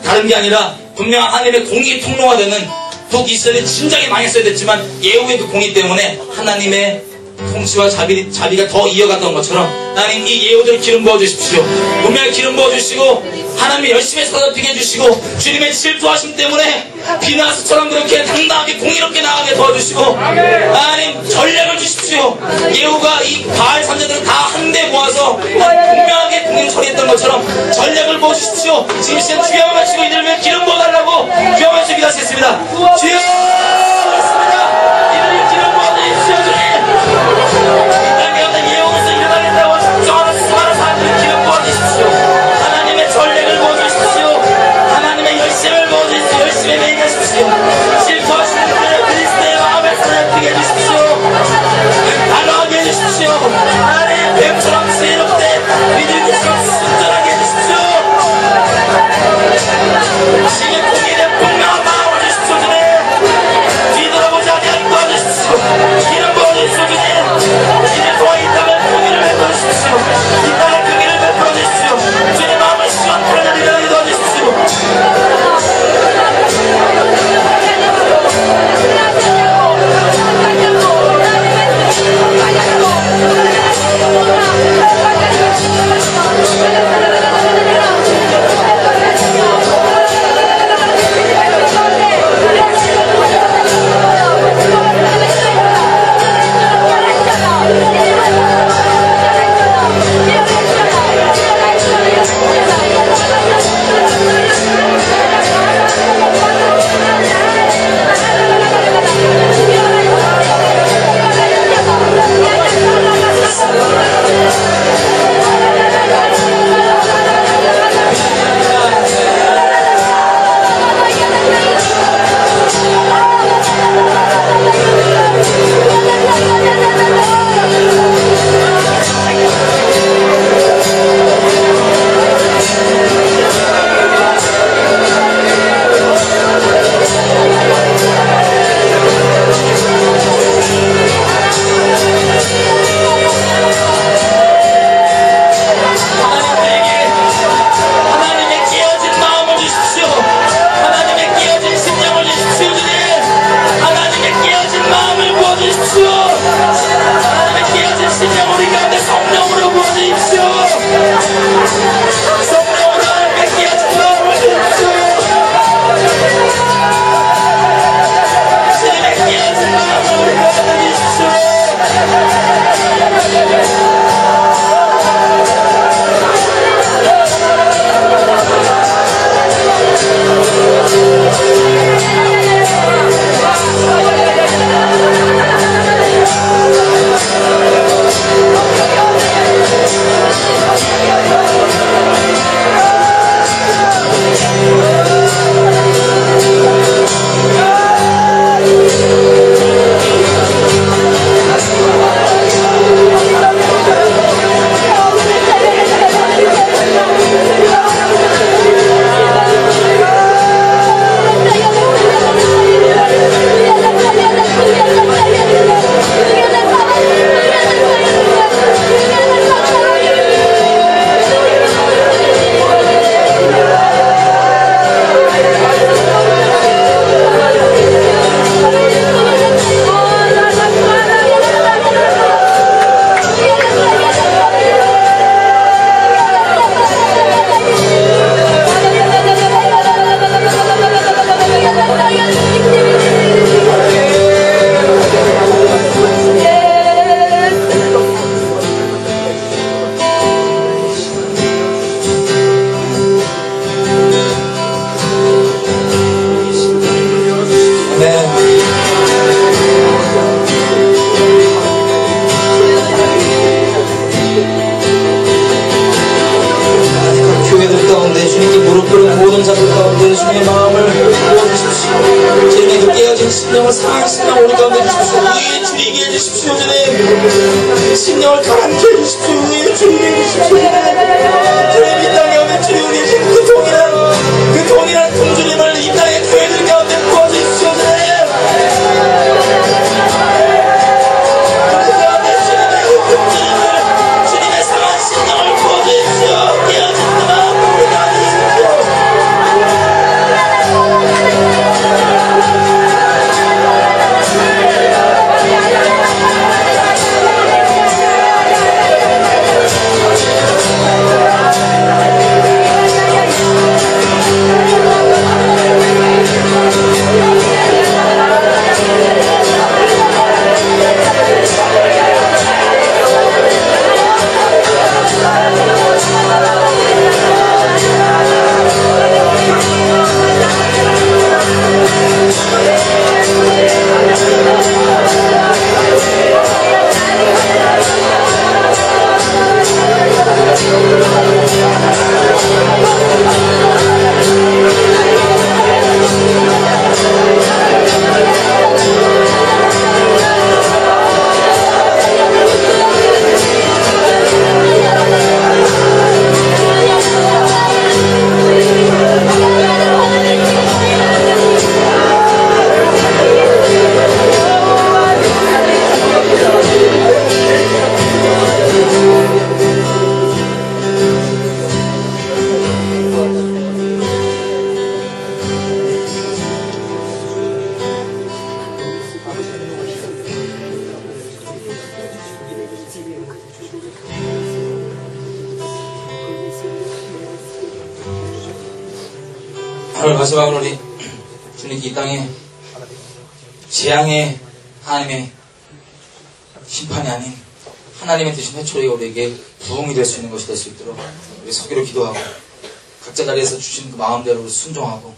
다른 게 아니라 분명 하나님의 공의 통로가 되는 북이스라엘이 진작에 망했어야 됐지만 예후의 그 공의 때문에 하나님의 통치와 자비가 더 이어갔던 것처럼 하나님 이 예후들 기름 부어주십시오. 분명히 기름 부어주시고 하나님이 열심히 서답히게 해주시고 주님의 질투하심 때문에 비나스처럼 그렇게 당당하게 공의롭게 나가게 도와주시고 하나님 전략을 주십시오. 예후가 이 바알 선자들을 다 한데 모아서 분명하게 공의를 처리했던 것처럼 전략을 부어주십시오. 지금 시간 주여 마치고 이들을 위해 기름 부어달라고 주여 마치고 기도하시겠습니다. 주여 그렇습니다. 이들을 기름 부어주십시오. 주님 땅에 어떤 예후로서 일어나겠다고 작정하는 수많은 사람들을 기름 부어주십시오. 하나님의 전략을 부어주십시오. 하나님의 열심을 부어주십시오. 열심히 매임하십시오. 질투하시는 분들을 그리스도의 마음에 사랑하게 해주십시오. 단호하게 해주십시오. 하나님 뱀처럼 지혜롭되 믿음처럼 순전하게 해주십시오. 주님의 공의에 대한 분명한 마음을 주십시오. 주님 심령을 상한 심령 우리 가운데 주십시오. 우리 주이게 해주십시오. 주님 심령을 가라앉게 해주십시오. 우리 주이게 해주십시오. 주님 이 땅 가운데 주님이 계신 그 동일한 통주님을 이 땅의 교회들 가운데 부어주십시오. 주님 주님의 상한 심령을 부어주십시오. 깨어진 마음 우리 가운데 주십시오. 오늘 마지막으로 우리 주님께 이 땅에 재앙의 하나님의 심판이 아닌 하나님의 드신 회초리가 우리에게 부흥이 될 수 있는 것이 될 수 있도록 우리 서기로 기도하고 각자 자리에서 주신 그 마음대로 순종하고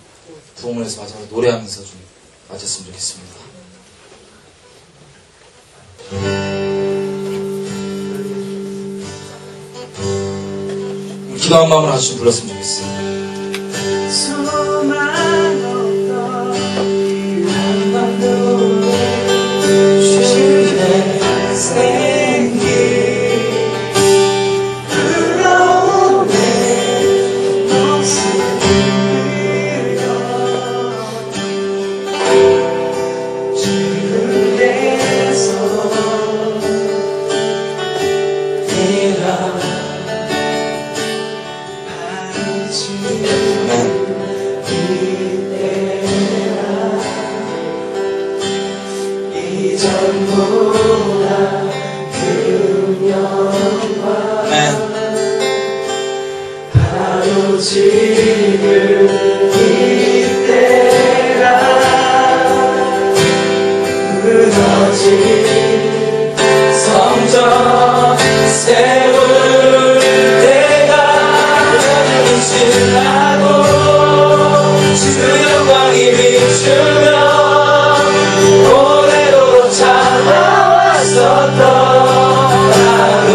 부흥을 해서 마지막으로 노래하면서 좀 마쳤으면 좋겠습니다. 우리 기도한 마음으로 아주 좀 불렀으면 좋겠어요. 소망 없던 한 번도 주의 생기 흘러오네 목숨을 주께서 내가 지금 이때가 무너진 성전 세울 때가 빛나고 주 영광이 비추며 오래도록 찾아왔었던 하루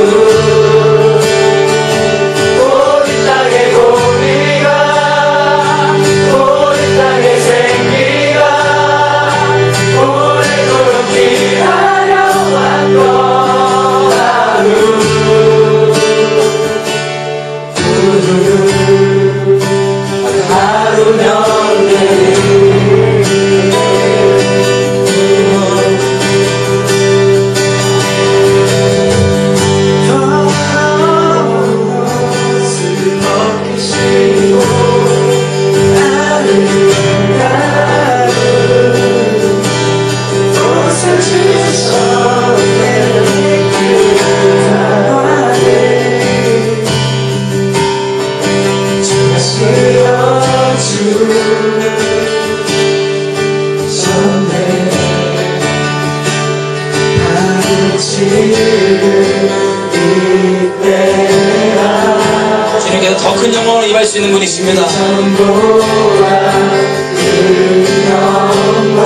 주님께서 더 큰 영광으로 임할 수 있는 분이십니다.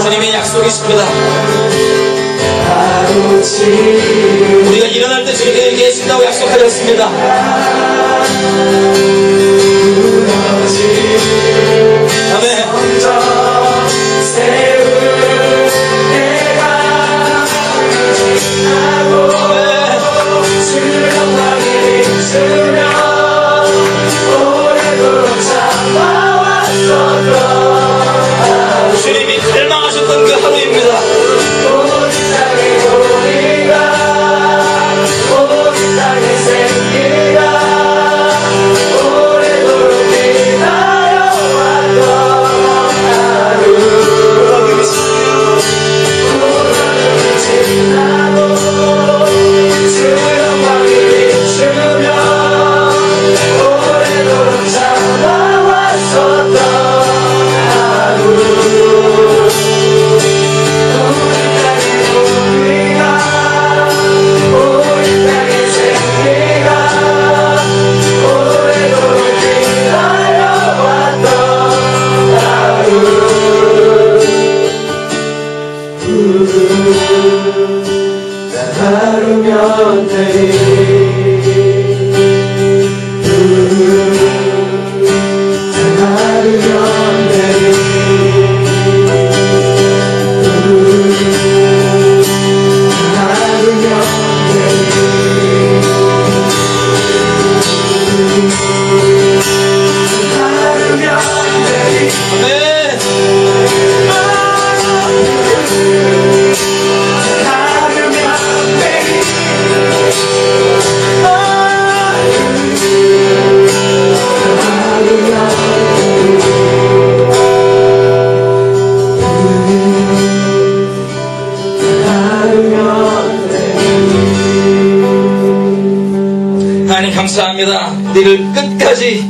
주님의 약속이십니다. 우리가 일어날 때 주님께 계신다고 약속하셨습니다. 아멘. 하나님 감사합니다. 우리를 끝까지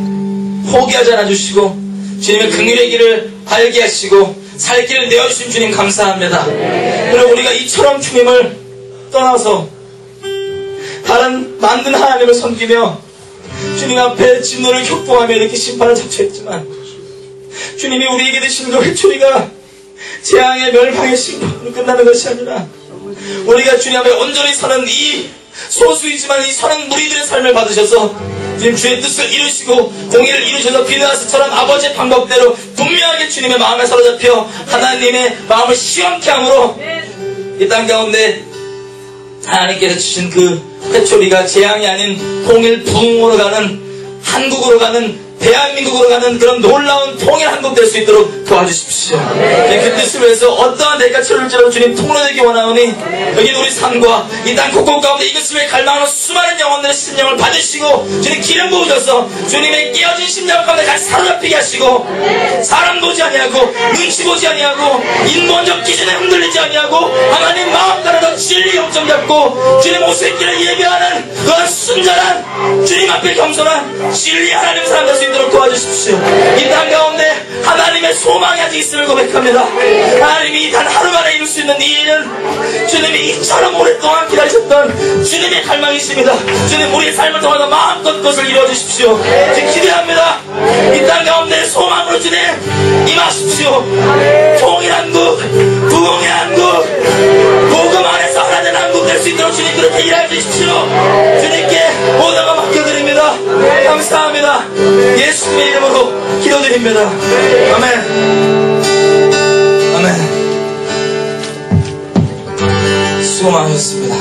포기하지 않아주시고 주님의 긍휼의 길을 알게 하시고 살 길을 내어주신 주님 감사합니다. 그리고 우리가 이처럼 주님을 떠나서 다른 만든 하나님을 섬기며 주님 앞에 진노를 격동하며 이렇게 심판을 자초했지만 주님이 우리에게 주신 그 회초리가 재앙의 멸망의 심판으로 끝나는 것이 아니라 우리가 주님 앞에 온전히 사는 이 소수이지만 이 사는 무리들의 삶을 받으셔서 주님 주의 뜻을 이루시고 공의를 이루셔서 비느하스처럼 아버지의 방법대로 분명하게 주님의 마음에 사로잡혀 하나님의 마음을 시원케 함으로 이 땅 가운데 하나님께서 주신 그 회초리가 재앙이 아닌 통일 부흥으로 가는 한국으로 가는 대한민국으로 가는 그런 놀라운 통일 한국 될 수 있도록 도와주십시오. 그 뜻을 위해서 어떠한 대가 치를지라도 주님 통로되기 원하오니 여기 우리 삶과 이 땅 곳곳 가운데 이것을 위해 갈망하는 수많은 영혼들의 심령을 받으시고 주님 기름 부으셔서 주님의 깨어진 심령 가운데 같이 사로잡히게 하시고 사람 보지 아니하고 눈치 보지 아니하고 인본적 기준에 흔들리지 아니하고 하나님 마음 따라 진리 영점 잡고 주님 오실 길을 예배하는 그런 순전한 주님 앞에 겸손한 진리 하나님 사람 될 수 있도록 도와주십시오. 이 땅 가운데 하나님의 소망이 아직 있음을 고백합니다. 하나님이 단 하루 만에 이룰 수 있는 이 일은 주님이 이처럼 오랫동안 기다리셨던 주님의 갈망이십니다. 주님 우리의 삶을 통해서 마음껏 그것을 이루어주십시오. 지금 기대합니다. 이 땅 가운데 소망으로 주님 임하십시오. 통일 한국, 부흥의 한국, 복음 안에서 하나된 한국 될 수 있도록 주님 그렇게 일해 주십시오. 주님께 모든 거 맡겨드립니다. 감사합니다. 예수님의 이름으로 기도드립니다. 아멘. 아멘. 수고 많으셨습니다.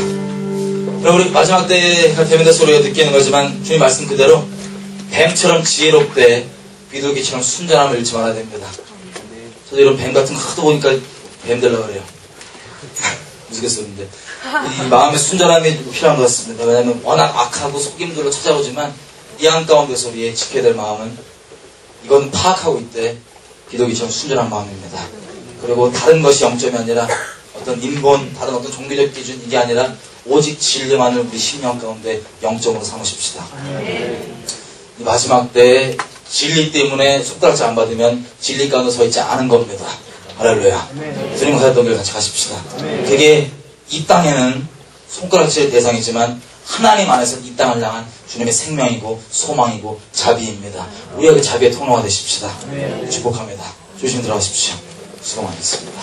여러분 우리 마지막 때가 되면 돼서 우리가 느끼는 거지만 주님 말씀 그대로 뱀처럼 지혜롭되 비둘기처럼 순전함을 잃지 말아야 됩니다. 저도 이런 뱀 같은 거 하도 보니까 뱀 되려고 그래요. 무지겠었는데 이 마음의 순전함이 필요한 것 같습니다. 왜냐하면 워낙 악하고 속임들로 찾아오지만 이 한가운데서 우리의 지켜야 될 마음은 이건 파악하고 있대 비둘기처럼 순전한 마음입니다. 그리고 다른 것이 영점이 아니라 어떤 인본, 다른 어떤 종교적 기준 이게 아니라 오직 진리만을 우리 심령 가운데 영점으로 삼으십시다. 이 마지막 때에 진리 때문에 손가락질 안 받으면 진리 가운데 서 있지 않은 겁니다. 할렐루야. 주님과 가셨던 길 같이 가십시다. 되게 이 땅에는 손가락질의 대상이지만 하나님 안에서 이 땅을 향한 주님의 생명이고 소망이고 자비입니다. 우리가 그 자비의 통로가 되십시다. 축복합니다. 조심히 들어가십시오. 수고 많으셨습니다.